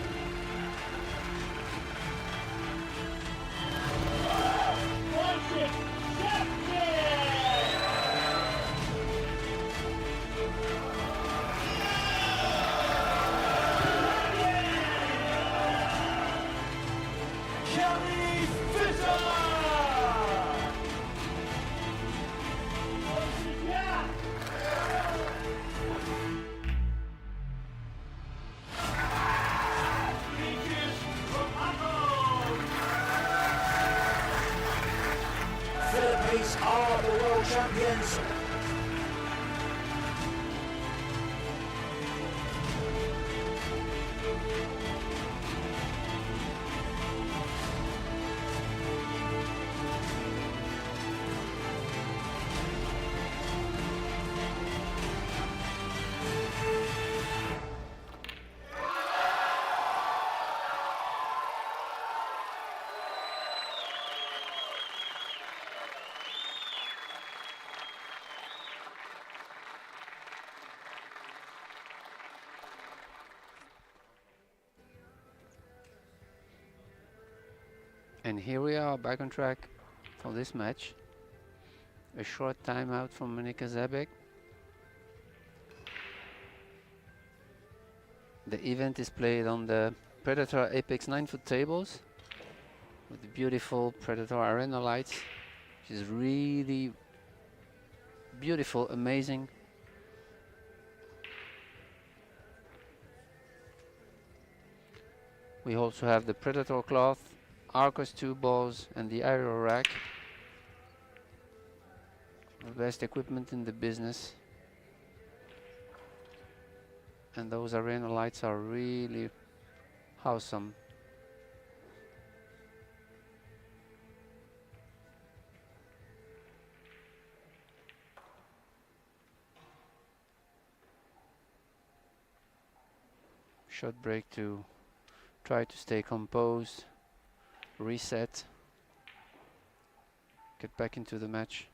Philippines are the world champions. And here we are back on track for this match. A short timeout from Monika Zabek. The event is played on the Predator Apex 9-foot tables with the beautiful Predator arena lights, which is really beautiful, amazing. We also have the Predator cloth, Arcos 2 balls and the aero rack. The best equipment in the business. And those arena lights are really awesome. Short break to try to stay composed, reset, get back into the match.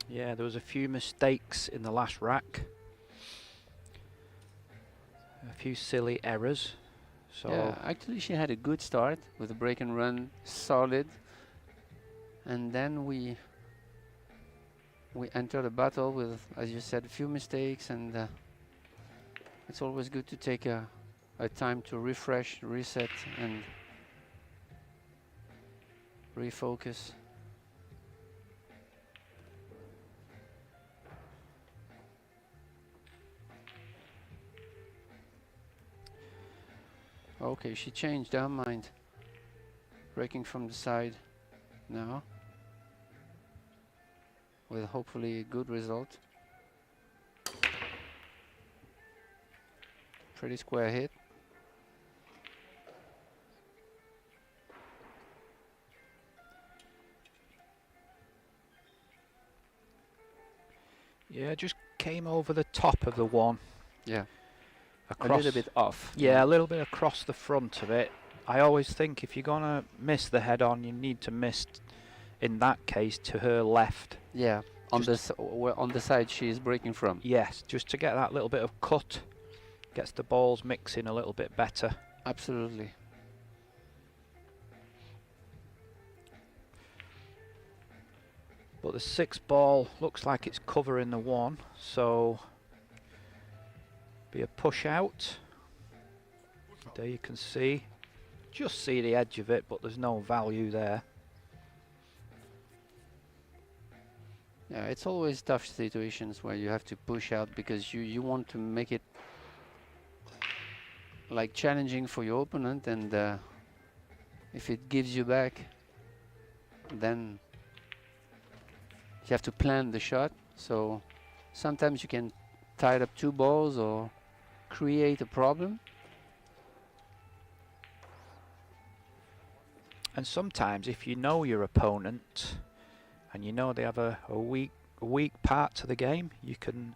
Yeah, there was a few mistakes in the last rack. A few silly errors. So Yeah, actually she had a good start with a break and run, solid. And then we entered a battle with, as you said, a few mistakes, and it's always good to take a time to refresh, reset, and refocus. Okay, she changed her mind. Breaking from the side now, with hopefully a good result. Pretty square hit. yeah, just came over the top of the one. Yeah, Across, a little bit off. Yeah, a little bit across the front of it. I always think if you're gonna miss the head on, you need to miss, in that case, to her left. Yeah, on the side she is breaking from. Yes, just to get that little bit of cut, gets the balls mixing a little bit better. Absolutely. But the 6 ball looks like it's covering the 1, so be a push out. There you can see, just see the edge of it, but there's no value there. Yeah, it's always tough situations where you have to push out because you want to make it like challenging for your opponent, and if it gives you back, then you have to plan the shot. So sometimes you can tie up 2 balls or create a problem. And sometimes if you know your opponent and you know they have a weak part to the game, you can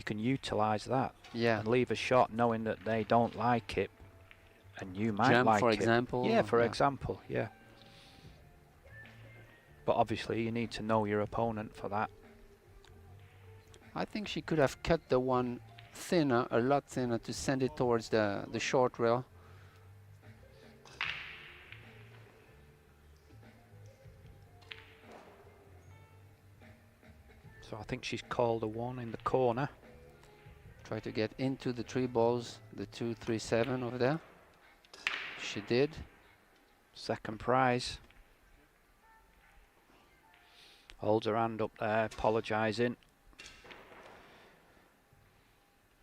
utilize that. Yeah. And leave a shot knowing that they don't like it and you might Jump, like for it. example. Yeah, for example, yeah. But obviously you need to know your opponent for that. I think she could have cut the one thinner, a lot thinner, to send it towards the short rail. So I think she's called a 1 in the corner. Try to get into the 3 balls, the 2, 3, 7 over there. She did. Second prize. Holds her hand up there, apologising.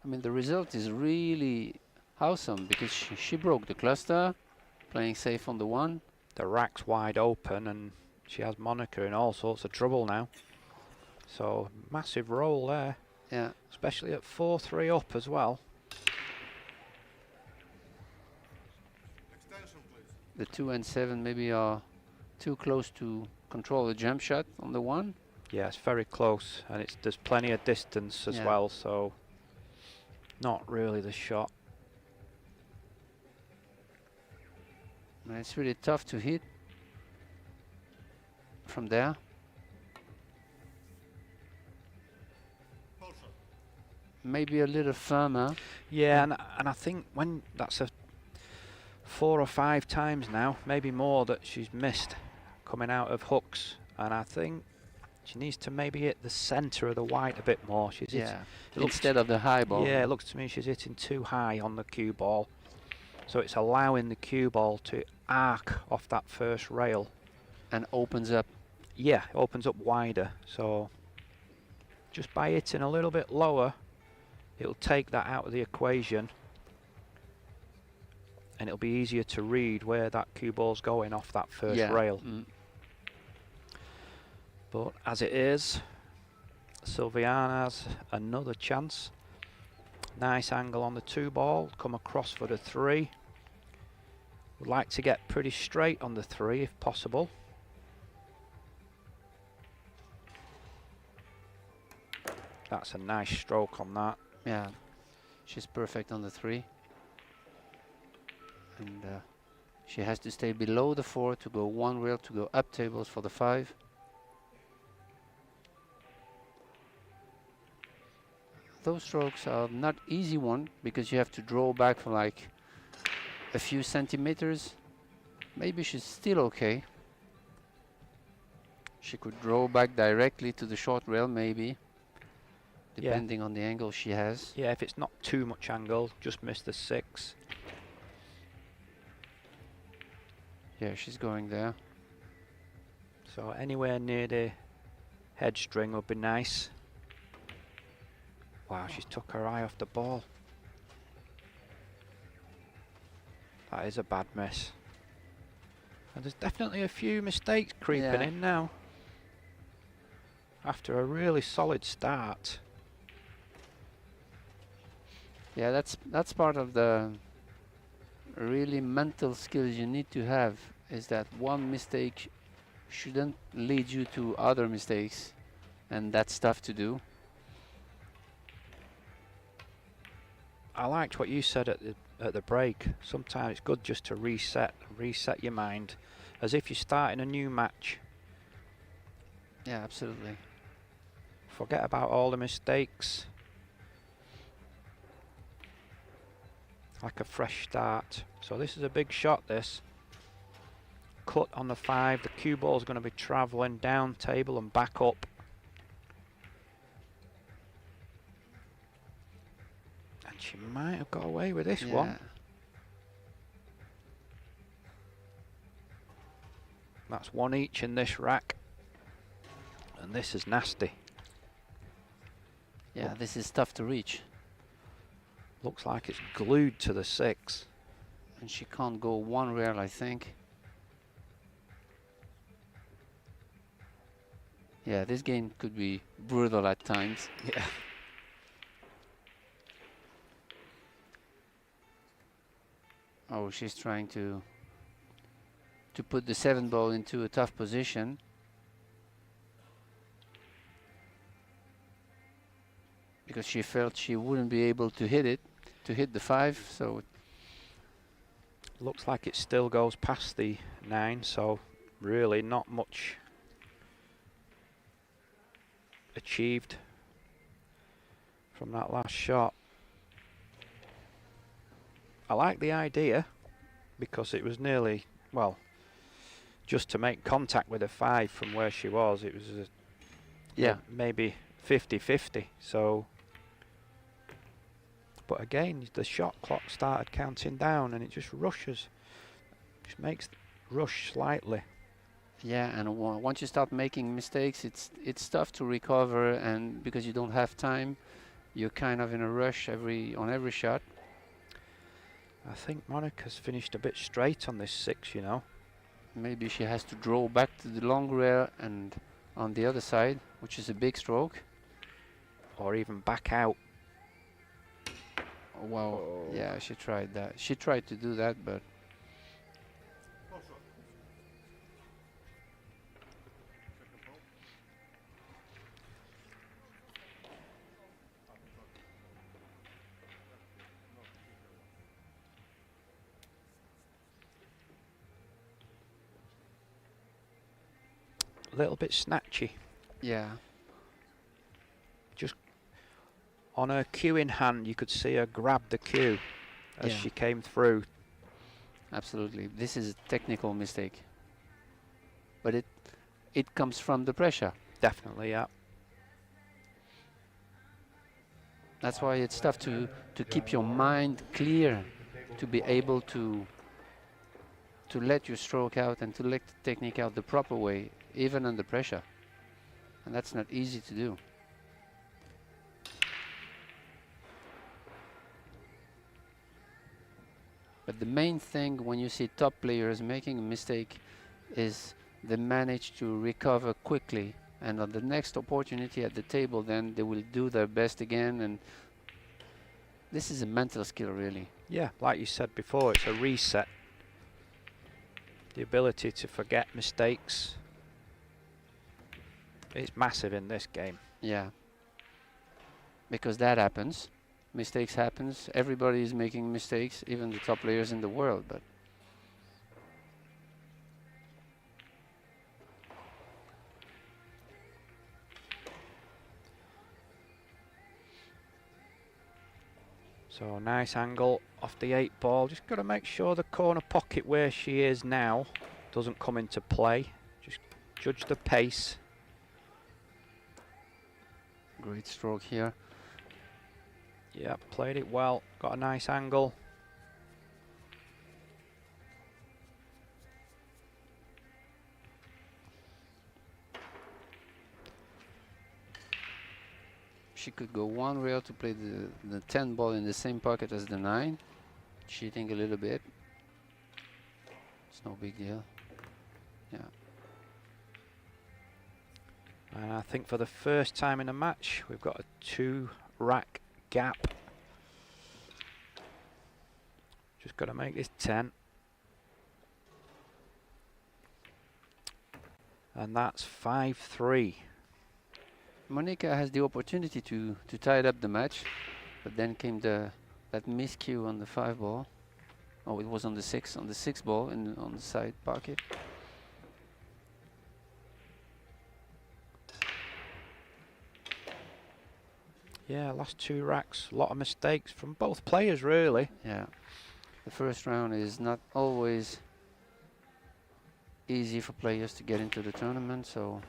I mean, the result is really awesome because she broke the cluster, playing safe on the 1. The rack's wide open and she has Monika in all sorts of trouble now. So massive roll there. Yeah. Especially at 4-3 up as well. The 2 and 7 maybe are too close to control the jump shot on the 1. Yeah, it's very close and there's plenty of distance as well, so not really the shot. And it's really tough to hit from there. maybe a little firmer. Yeah, and I think when that's a 4 or 5 times now, maybe more, that she's missed coming out of hooks, and I think she needs to maybe hit the centre of the white a bit more. She's Yeah, it looks instead of the high ball. yeah, it looks to me she's hitting too high on the cue ball, so it's allowing the cue ball to arc off that first rail. And opens up. Yeah, it opens up wider, so just by hitting a little bit lower, it'll take that out of the equation, and it'll be easier to read where that cue ball's going off that first rail. But as it is, Silviana has another chance. Nice angle on the 2 ball, come across for the 3. Would like to get pretty straight on the 3 if possible. That's a nice stroke on that. Yeah, she's perfect on the 3. And she has to stay below the 4 to go 1 rail to go up tables for the 5. Those strokes are not easy one because you have to draw back for like a few centimeters. Maybe she's still okay. She could draw back directly to the short rail maybe, depending on the angle she has. Yeah, if it's not too much angle, just miss the 6. Yeah, she's going there. So anywhere near the head string would be nice. Wow, she's took her eye off the ball. That is a bad miss. And there's definitely a few mistakes creeping in now. After a really solid start. Yeah, that's part of the really mental skills you need to have, is that one mistake shouldn't lead you to other mistakes, and that's tough to do. I liked what you said at the break. Sometimes it's good just to reset your mind, as if you're starting a new match. Yeah, absolutely. Forget about all the mistakes. Like a fresh start. So this is a big shot, this. Cut on the 5. The cue ball is going to be travelling down table and back up. And she might have got away with this one. That's 1 each in this rack. And this is nasty. Yeah, this is tough to reach. Looks like it's glued to the 6. And she can't go 1 rail, I think. Yeah, this game could be brutal at times. Yeah. Oh, she's trying to put the 7 ball into a tough position. Because she felt she wouldn't be able to hit the 5, so looks like it still goes past the 9, so really not much achieved from that last shot. I like the idea because it was nearly, well, just to make contact with a 5 from where she was. It was maybe 50-50, so. But again, the shot clock started counting down and it just rushes. Just makes rush slightly. Yeah, and once you start making mistakes, it's tough to recover, and because you don't have time, you're kind of in a rush on every shot. I think Monika's finished a bit straight on this 6, you know. Maybe she has to draw back to the long rail and on the other side, which is a big stroke. Or even back out. Well, yeah, she tried that. She tried to do that, but a little bit snatchy. yeah. Just On her cue in hand, you could see her grab the cue as Yeah. she came through. Absolutely. This is a technical mistake. But it comes from the pressure. Definitely, yeah. That's why it's tough to keep your mind clear, to be able to let your stroke out and to let the technique out the proper way, even under pressure. And that's not easy to do. But the main thing when you see top players making a mistake is they manage to recover quickly, and on the next opportunity at the table then they will do their best again, and this is a mental skill really. Yeah, like you said before, it's a reset. The ability to forget mistakes. It's massive in this game. Yeah. Because that happens. Mistakes happens. Everybody is making mistakes, even the top players in the world, but So nice angle off the 8 ball. Just got to make sure the corner pocket where she is now doesn't come into play. Just judge the pace. great stroke here. Yeah, played it well. Got a nice angle. She could go one rail to play the 10 ball in the same pocket as the 9. Cheating a little bit. It's no big deal. Yeah. And I think for the first time in a match, we've got a 2-rack gap. Just got to make this 10. And that's 5-3. Monika has the opportunity to tie it up the match, but then came that miscue on the 5 ball. Oh, it was on the 6 ball on the side pocket. Yeah, last 2 racks, a lot of mistakes from both players really. Yeah, the first round is not always easy for players to get into the tournament, so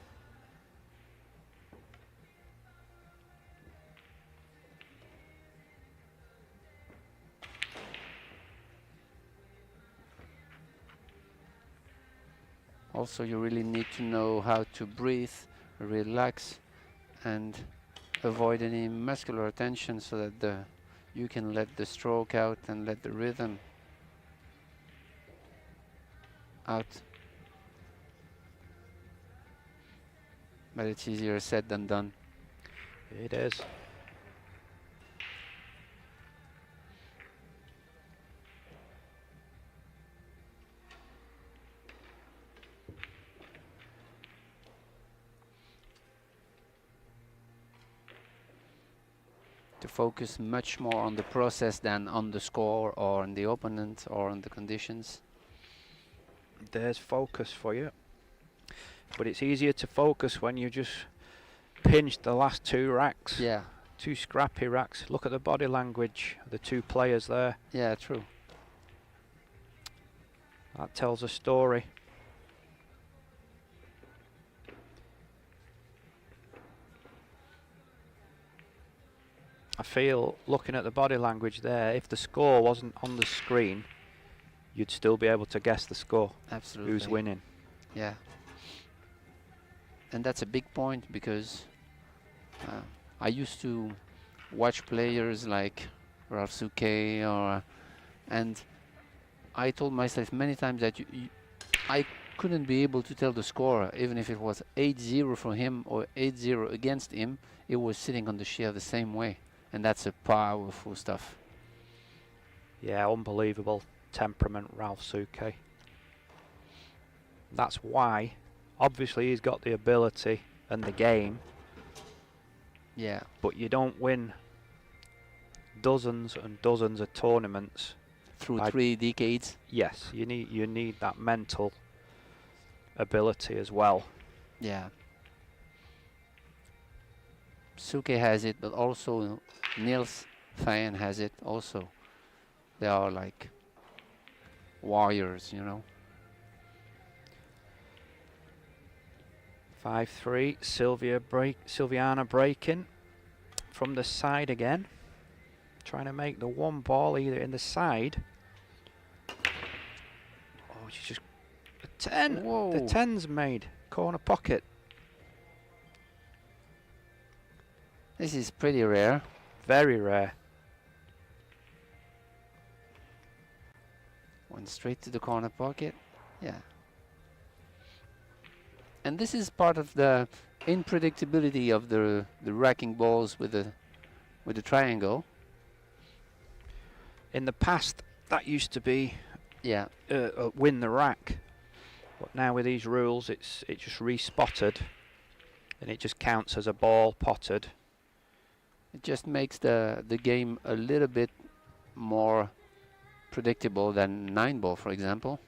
also you really need to know how to breathe, relax, and avoid any muscular tension so that you can let the stroke out and let the rhythm out. But it's easier said than done. It is. To focus much more on the process than on the score or on the opponent or on the conditions. There's focus for you. But it's easier to focus when you just pinched the last 2 racks. Yeah, 2 scrappy racks. Look at the body language of the 2 players there. yeah, true. That tells a story. I feel, looking at the body language there, if the score wasn't on the screen, you'd still be able to guess the score. Absolutely. Who's winning. Yeah. And that's a big point because I used to watch players like Ralph Souquet and I told myself many times that I couldn't be able to tell the score, even if it was 8-0 for him or 8-0 against him, it was sitting on the share the same way. And that's a powerful stuff. Yeah, unbelievable temperament, Ralph Souquet. That's why, obviously he's got the ability and the game, Yeah. but you don't win dozens and dozens of tournaments Through by 3 decades. Yes, you need that mental ability as well. Yeah. Suke has it, but also Niels Fayen has it also. They are like warriors, you know. 5-3. Silviana breaking from the side again, trying to make the one ball either in the side. Oh, she's just a 10. Whoa. The 10's made corner pocket. This is pretty rare. Very rare. Went straight to the corner pocket. Yeah. And this is part of the unpredictability of the racking balls with the triangle. In the past, that used to be Yeah. win the rack, but now with these rules, it's just respotted, and it just counts as a ball potted. It just makes the game a little bit more predictable than 9-ball, for example.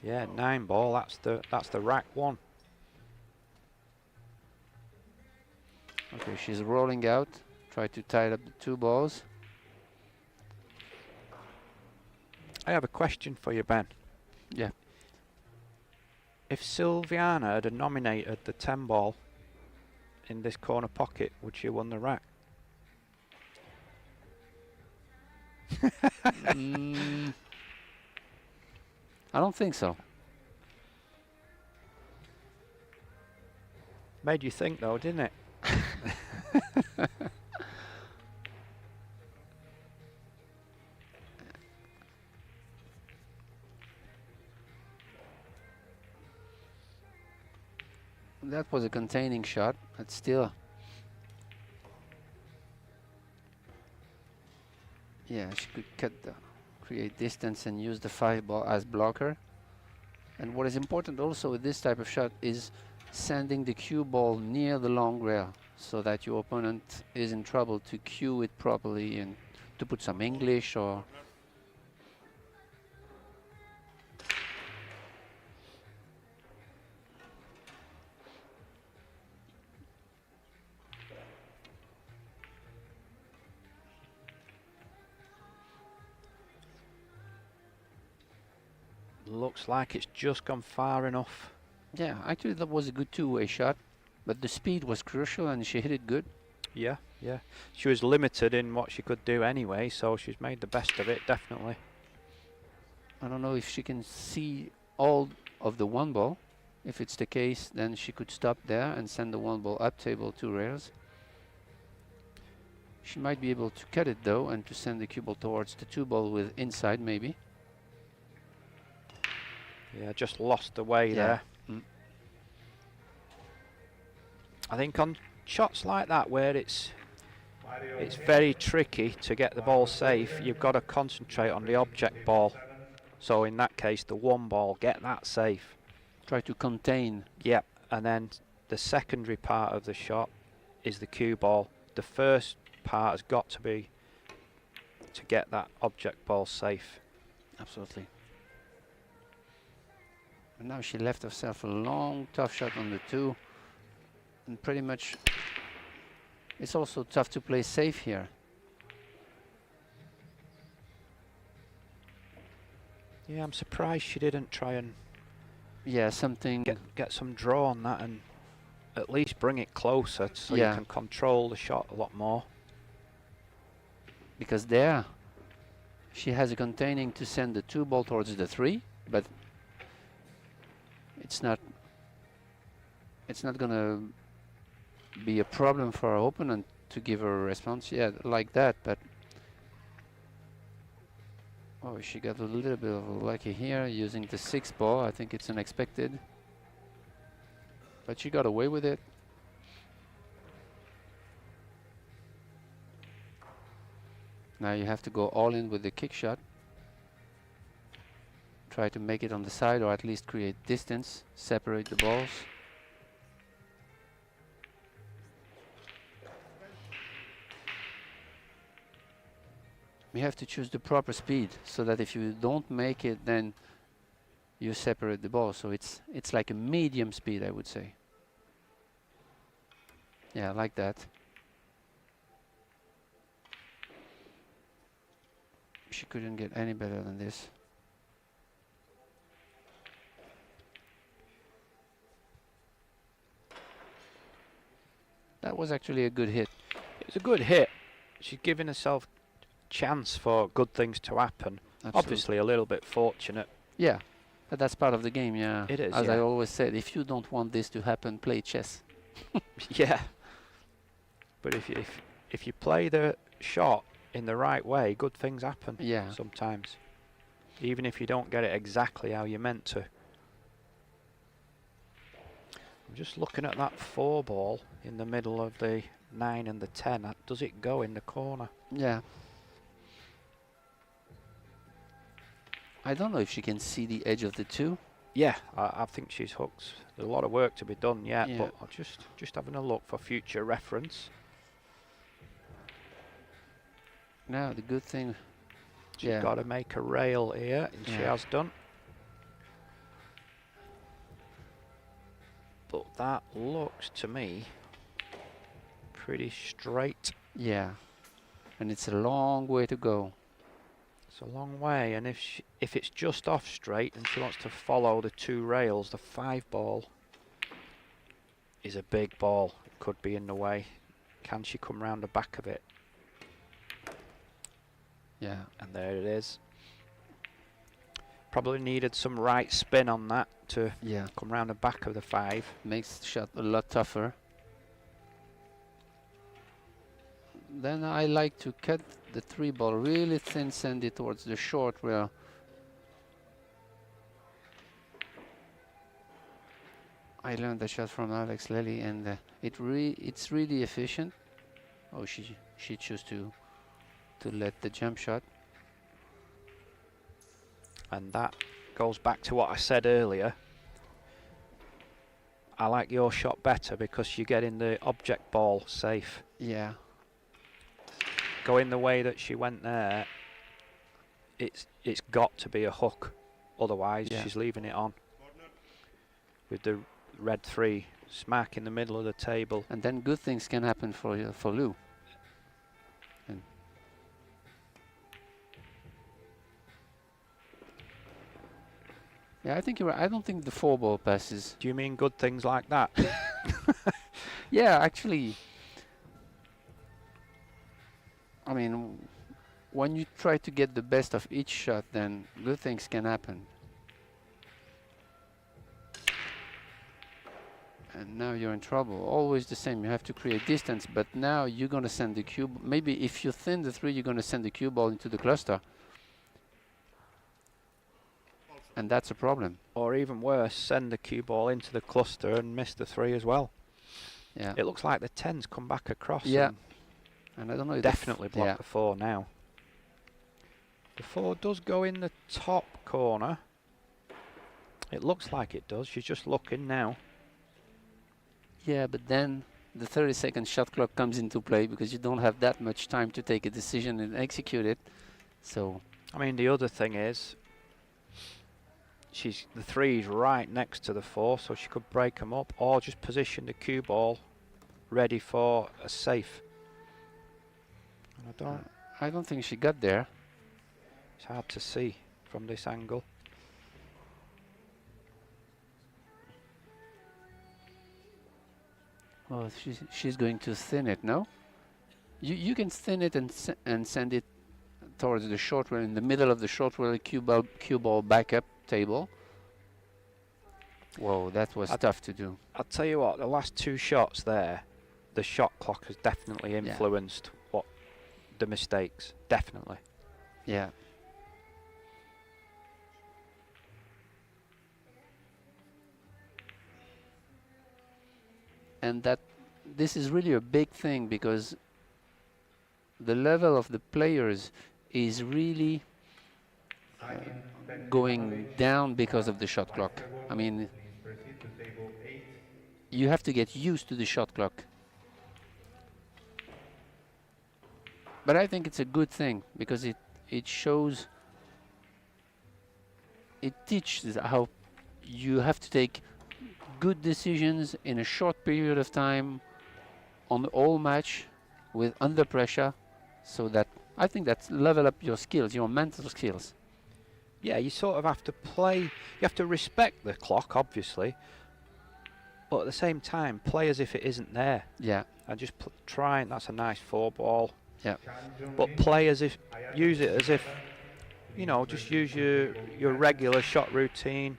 Yeah, 9-ball. That's the rack one. Okay, she's rolling out. Try to tie up the 2 balls. I have a question for you, Ben. Yeah. If Silviana had nominated the 10-ball in this corner pocket, would she have won the rack? I don't think so. Made you think though, didn't it? That was a containing shot, but still. Yeah, she could create distance and use the 5-ball as blocker. And what is important also with this type of shot is sending the cue ball near the long rail so that your opponent is in trouble to cue it properly and to put some English or... Looks like it's just gone far enough. Yeah, actually that was a good 2-way shot, but the speed was crucial and she hit it good. Yeah, yeah. She was limited in what she could do anyway, so she's made the best of it, definitely. I don't know if she can see all of the 1 ball. If it's the case, then she could stop there and send the 1 ball up table 2 rails. She might be able to cut it though and to send the cue ball towards the 2 ball with inside maybe. Yeah, just lost the way there. I think on shots like that where it's very tricky to get the ball safe, you've got to concentrate on the object ball. So in that case, the 1 ball, get that safe. Try to contain. Yep, and then the secondary part of the shot is the cue ball. The first part has got to be to get that object ball safe. Absolutely. And now she left herself a long, tough shot on the 2. And pretty much, it's also tough to play safe here. Yeah, I'm surprised she didn't try and something get some draw on that and at least bring it closer so you can control the shot a lot more. Because there, she has a containing to send the 2 ball towards the 3, but it's not gonna be a problem for our opponent to give her a response like that, but oh, she got a little bit of lucky here using the 6 ball. I think it's unexpected, but she got away with it. Now you have to go all in with the kick shot. Try to make it on the side or at least create distance, separate the balls. We have to choose the proper speed so that if you don't make it, then you separate the ball. So it's like a medium speed, I would say. Yeah, like that. She couldn't get any better than this. That was actually a good hit. It was a good hit. She's giving herself chance for good things to happen. Absolutely. Obviously a little bit fortunate. Yeah, but that's part of the game, yeah. It is, As I yeah. always said, if you don't want this to happen, play chess. Yeah. But if you play the shot in the right way, good things happen. Yeah. Sometimes. Even if you don't get it exactly how you meant to. I'm just looking at that 4 ball in the middle of the 9 and the 10. Does it go in the corner? Yeah. I don't know if she can see the edge of the 2. Yeah, I think she's hooked. There's a lot of work to be done yet, Yeah. but I'll just having a look for future reference. Now the good thing, She's yeah, got to make a rail here, and she Yeah. has done. But that looks to me pretty straight. yeah, and it's a long way to go. It's a long way, and if it's just off straight and she wants to follow the 2 rails, the 5 ball is a big ball. It could be in the way. Can she come round the back of it? Yeah, And there it is. Probably needed some right spin on that to yeah, come round the back of the 5. makes the shot a lot tougher. Then I like to cut the 3 ball really thin, send it towards the short rail. I learned the shot from Alex Lely, and it's really efficient. Oh, she chose to let the jump shot. And that goes back to what I said earlier. I like your shot better because you're getting the object ball safe. Yeah, Going the way that she went there, it's got to be a hook. Otherwise, Yeah. she's leaving it on. With the red 3 smack in the middle of the table. and then good things can happen for Louu. And yeah, I think you're right. I don't think the 4 ball passes. Do you mean good things like that? Yeah, actually, I mean, when you try to get the best of each shot, then good things can happen. And now you're in trouble. Always the same. You have to create distance, but now you're going to send the cue. Maybe if you thin the 3, you're going to send the cue ball into the cluster. And that's a problem. Or even worse, send the cue ball into the cluster and miss the 3 as well. Yeah. It looks like the 10's come back across. Yeah. And And I don't know. If definitely block yeah. the 4 now. The 4 does go in the top corner. It looks like it does. She's just looking now. Yeah, but then the 30-second shot clock comes into play because you don't have that much time to take a decision and execute it. So, I mean, the other thing is, the 3's right next to the 4, so she could break them up or just position the cue ball ready for a safe. And I don't think she got there. it's hard to see from this angle. Oh, she's going to thin it, no? You can thin it and send it towards the short rail, in the middle of the short rail cue ball backup table. Whoa, that was tough to do. I'll tell you what, the last 2 shots there, the shot clock has definitely influenced the mistakes. Definitely. Yeah. And this is really a big thing because the level of the players is really going down because of the shot clock. I mean, you have to get used to the shot clock. But I think it's a good thing because it shows, it teaches how you have to take good decisions in a short period of time on the whole match with under pressure, so that I think that's level up your skills, your mental skills. Yeah, you sort of have to play, you have to respect the clock, obviously, but at the same time, play as if it isn't there. Yeah, And just try, and that's a nice 4-ball. yeah. But play as if, use it as if, you know, just use your regular shot routine.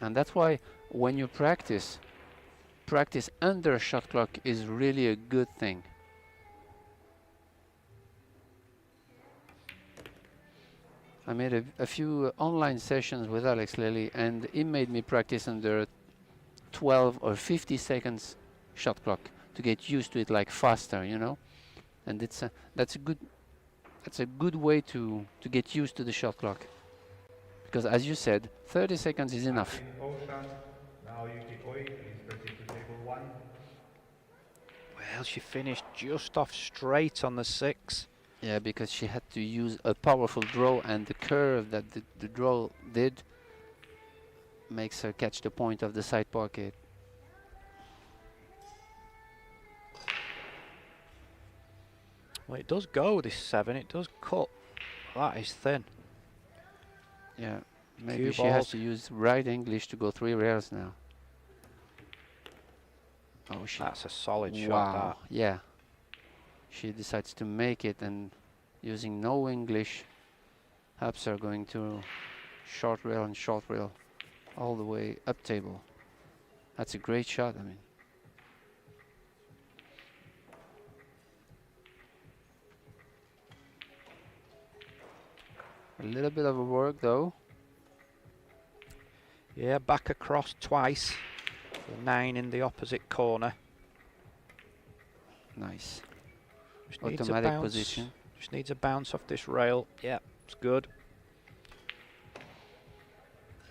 And that's why when you practice under a shot clock is really a good thing. I made a few online sessions with Alex Lely, and he made me practice under 12 or 50 seconds shot clock to get used to it, like faster, you know. And that's a good way to get used to the shot clock, because as you said, 30 seconds is enough. Well, she finished just off straight on the 6. Yeah, because she had to use a powerful draw, and the curve that the draw did makes her catch the point of the side pocket. Well, it does go, this 7, it does cut. That is thin. Yeah, maybe Cue she has balls. to use right English to go 3 rails now. Oh, That's a solid shot, wow, yeah. She decides to make it, and using no English helps her going to short rail and short rail all the way up table. That's a great shot, I mean. A little bit of a work though. Yeah, back across twice. The 9 in the opposite corner. Nice. Just needs a Automatic bounce. position. Just needs a bounce off this rail. Yeah, it's good.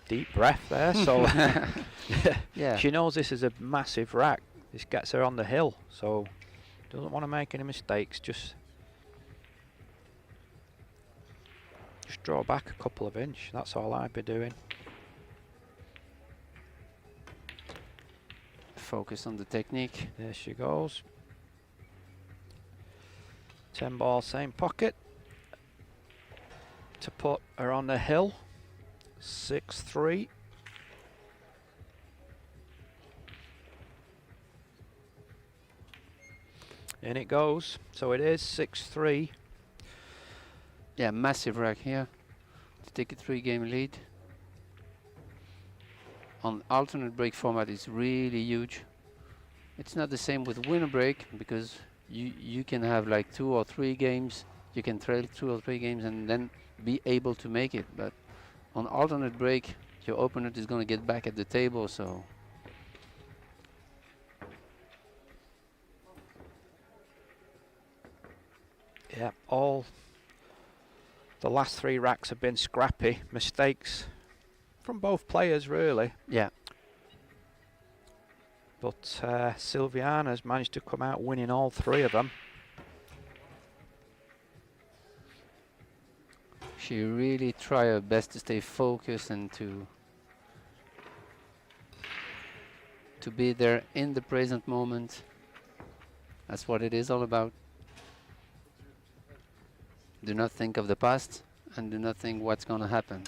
Deep breath there. So Yeah. she knows this is a massive rack. This gets her on the hill, so doesn't want to make any mistakes. Just draw back a couple of inch. That's all I'd be doing. Focus on the technique. There she goes. 10 ball, same pocket. To put her on the hill. 6-3. In it goes. So it is 6-3. Yeah, massive rack here to take a 3-game lead. On alternate break format, it's really huge. It's not the same with winner break, because you can have like 2 or 3 games. You can trail 2 or 3 games and then be able to make it. But on alternate break, your opponent is going to get back at the table, so. Yeah, all the last 3 racks have been scrappy. Mistakes from both players, really. Yeah. But Silviana has managed to come out winning all 3 of them. She really tried her best to stay focused and to be there in the present moment. That's what it is all about. Do not think of the past, and do not think what's going to happen.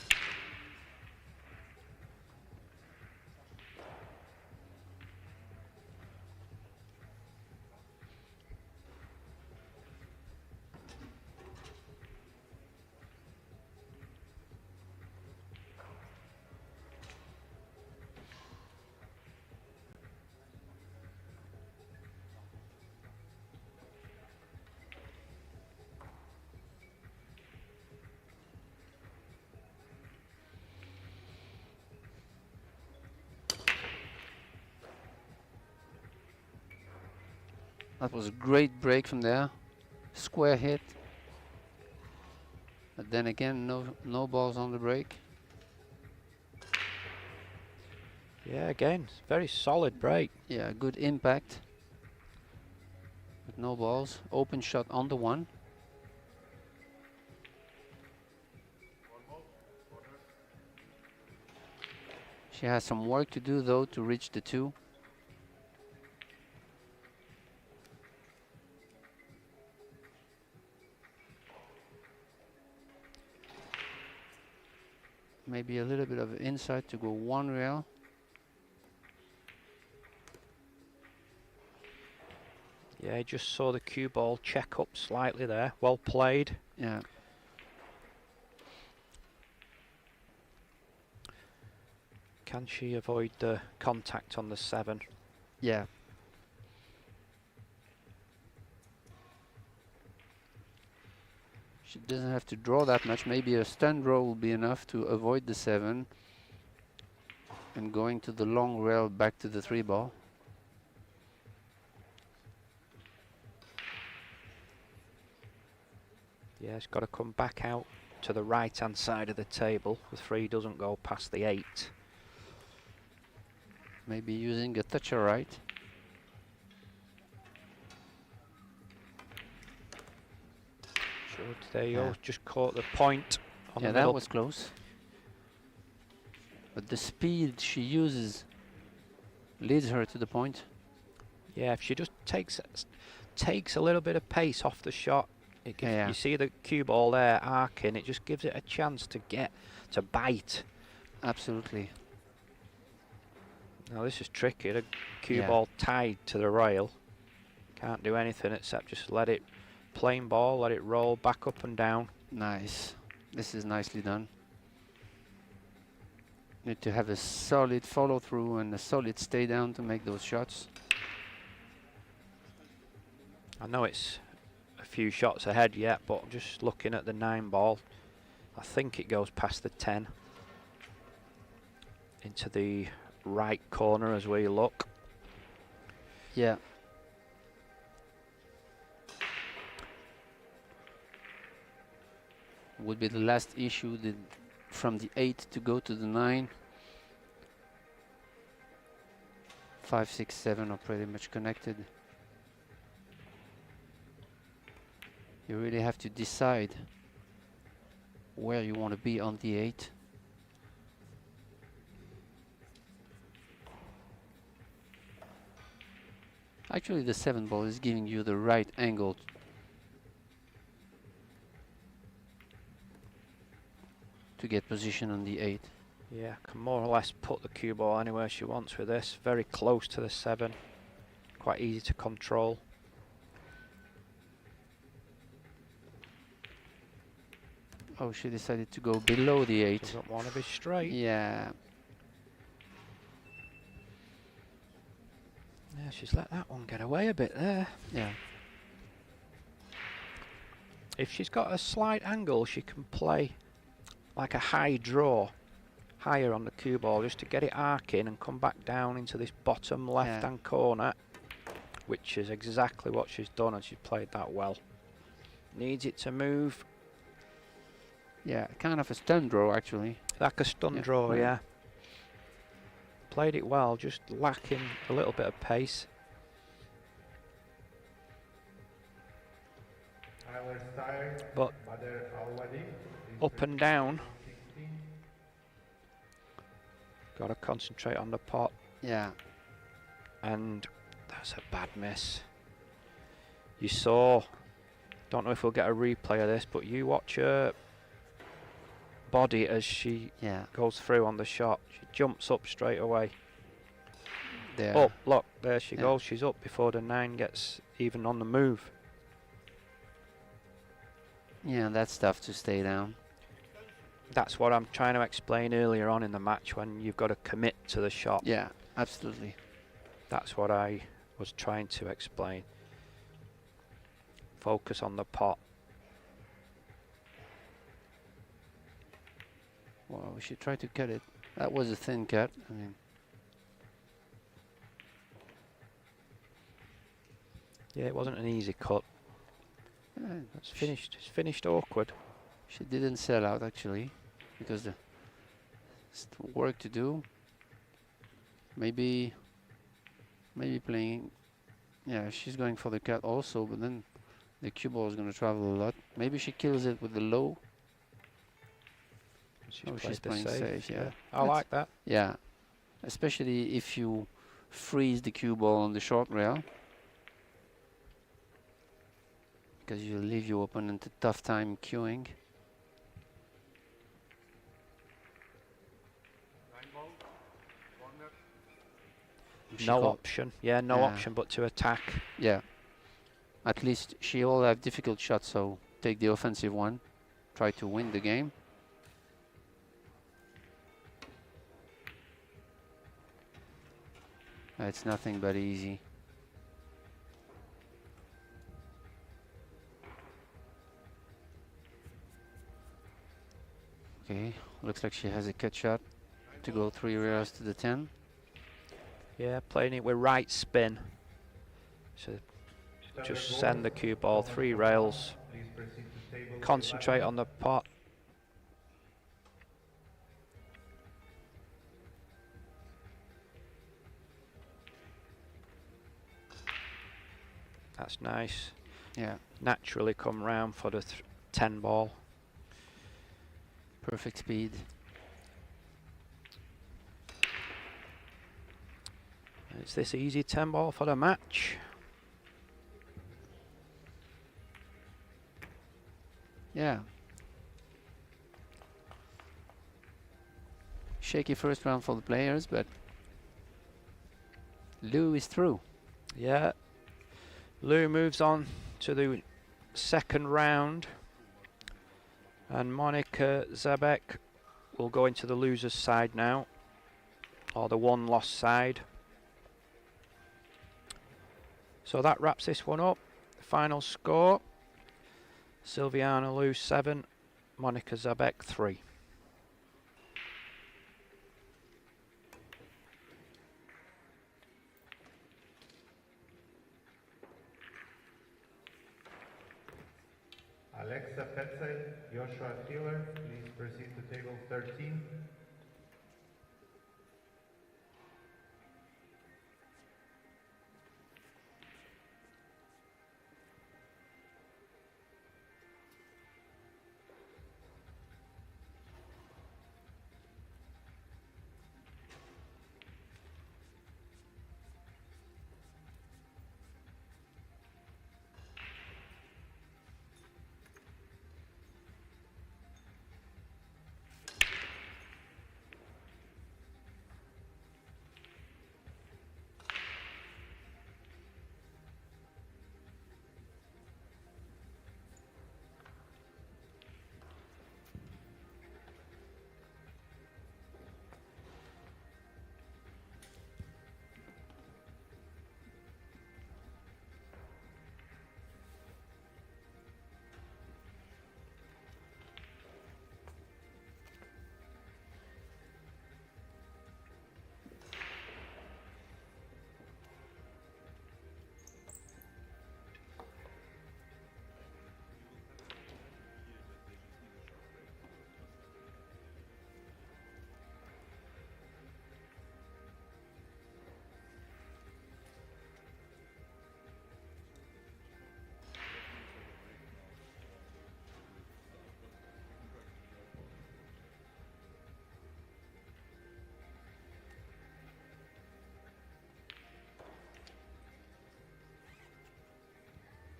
That was a great break from there. Square hit. But then again, no balls on the break. Yeah, again, very solid break. Yeah, good impact. But no balls. Open shot on the 1. She has some work to do though to reach the 2. maybe a little bit of inside to go one rail. Yeah, I just saw the cue ball check up slightly there. Well played. Yeah. Can she avoid the contact on the 7? Yeah. She doesn't have to draw that much. Maybe a stand draw will be enough to avoid the 7 and going to the long rail back to the 3 ball. Yeah, it's got to come back out to the right hand side of the table. The 3 doesn't go past the 8. Maybe using a toucher right. Sure, there you Yeah. go. Just caught the point on Yeah, the that middle. was close. But the speed she uses leads her to the point. Yeah, if she just takes a little bit of pace off the shot, it gives, Yeah. you see the cue ball there arcing, it just gives it a chance to bite. Absolutely. Now this is tricky, the cue Yeah. ball tied to the rail. Can't do anything except just let it, plain ball, let it roll back up and down. Nice. This is nicely done. Need to have a solid follow through and a solid stay down to make those shots. I know it's a few shots ahead yet, but just looking at the 9 ball, I think it goes past the 10 into the right corner as we look. Yeah. Would be the last issue, from the 8 to go to the 9. 5, 6, 7 are pretty much connected. You really have to decide where you want to be on the 8. Actually, the 7 ball is giving you the right angle to get position on the 8. Yeah, can more or less put the cue ball anywhere she wants with this. Very close to the 7. Quite easy to control. Oh, she decided to go below the 8. Doesn't want to be straight. Yeah. Yeah, she's let that one get away a bit there. Yeah. If she's got a slight angle, she can play like a high draw, higher on the cue ball, just to get it arcing and come back down into this bottom left-hand corner, which is exactly what she's done, and she's played that well. Needs it to move. Yeah, kind of a stun draw actually. Like a stun Yeah, draw, yeah. yeah. Played it well, just lacking a little bit of pace. I was tired, But they're already up and down. 16. Got to concentrate on the pot, Yeah. and that's a bad miss. You saw, don't know if we'll get a replay of this, but you watch her body as she Yeah. goes through on the shot. She jumps up straight away. There. Oh, look, there she Yeah. goes. She's up before the 9 gets even on the move. Yeah, that's tough to stay down. That's what I'm trying to explain earlier on in the match, when you've got to commit to the shot. Yeah, absolutely. That's what I was trying to explain. Focus on the pot. Well, we should try to cut it. That was a thin cut. I mean, Yeah, it wasn't an easy cut. It's finished. It's finished awkward. she didn't sell out actually, because the work to do. Maybe playing. Yeah, she's going for the cut also, but then the cue ball is going to travel a lot. Maybe she kills it with the low. She's, Oh, played she's the playing safe, yeah. I like that. Yeah, especially if you freeze the cue ball on the short rail, because you leave your opponent a tough time queuing. No option. Yeah, no Yeah. option but to attack. Yeah. At least she all have difficult shots, so take the offensive one. Try to win the game. It's nothing but easy. Okay, looks like she has a cut shot to go 3 rails to the 10. Yeah, playing it with right spin. So Start just your send the goals. cue ball Opponent 3 from rails. home, please proceed to table Concentrate 11. on the pot. That's nice. Yeah, Naturally come round for the 10 ball. perfect speed. It's this easy 10 ball for the match. Yeah. Shaky first round for the players, but Louu is through. Yeah. Louu moves on to the second round. And Monika Zabek will go into the loser's side now. Or the one lost side. So that wraps this one up. Final score. Silviana Louu 7, Monika Zabek 3. Alexa Petzel, Joshua Fieler, please proceed to table 13.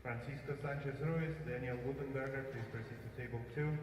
Francisco Sanchez Ruiz, Daniel Woodenberger, please proceed to table 2.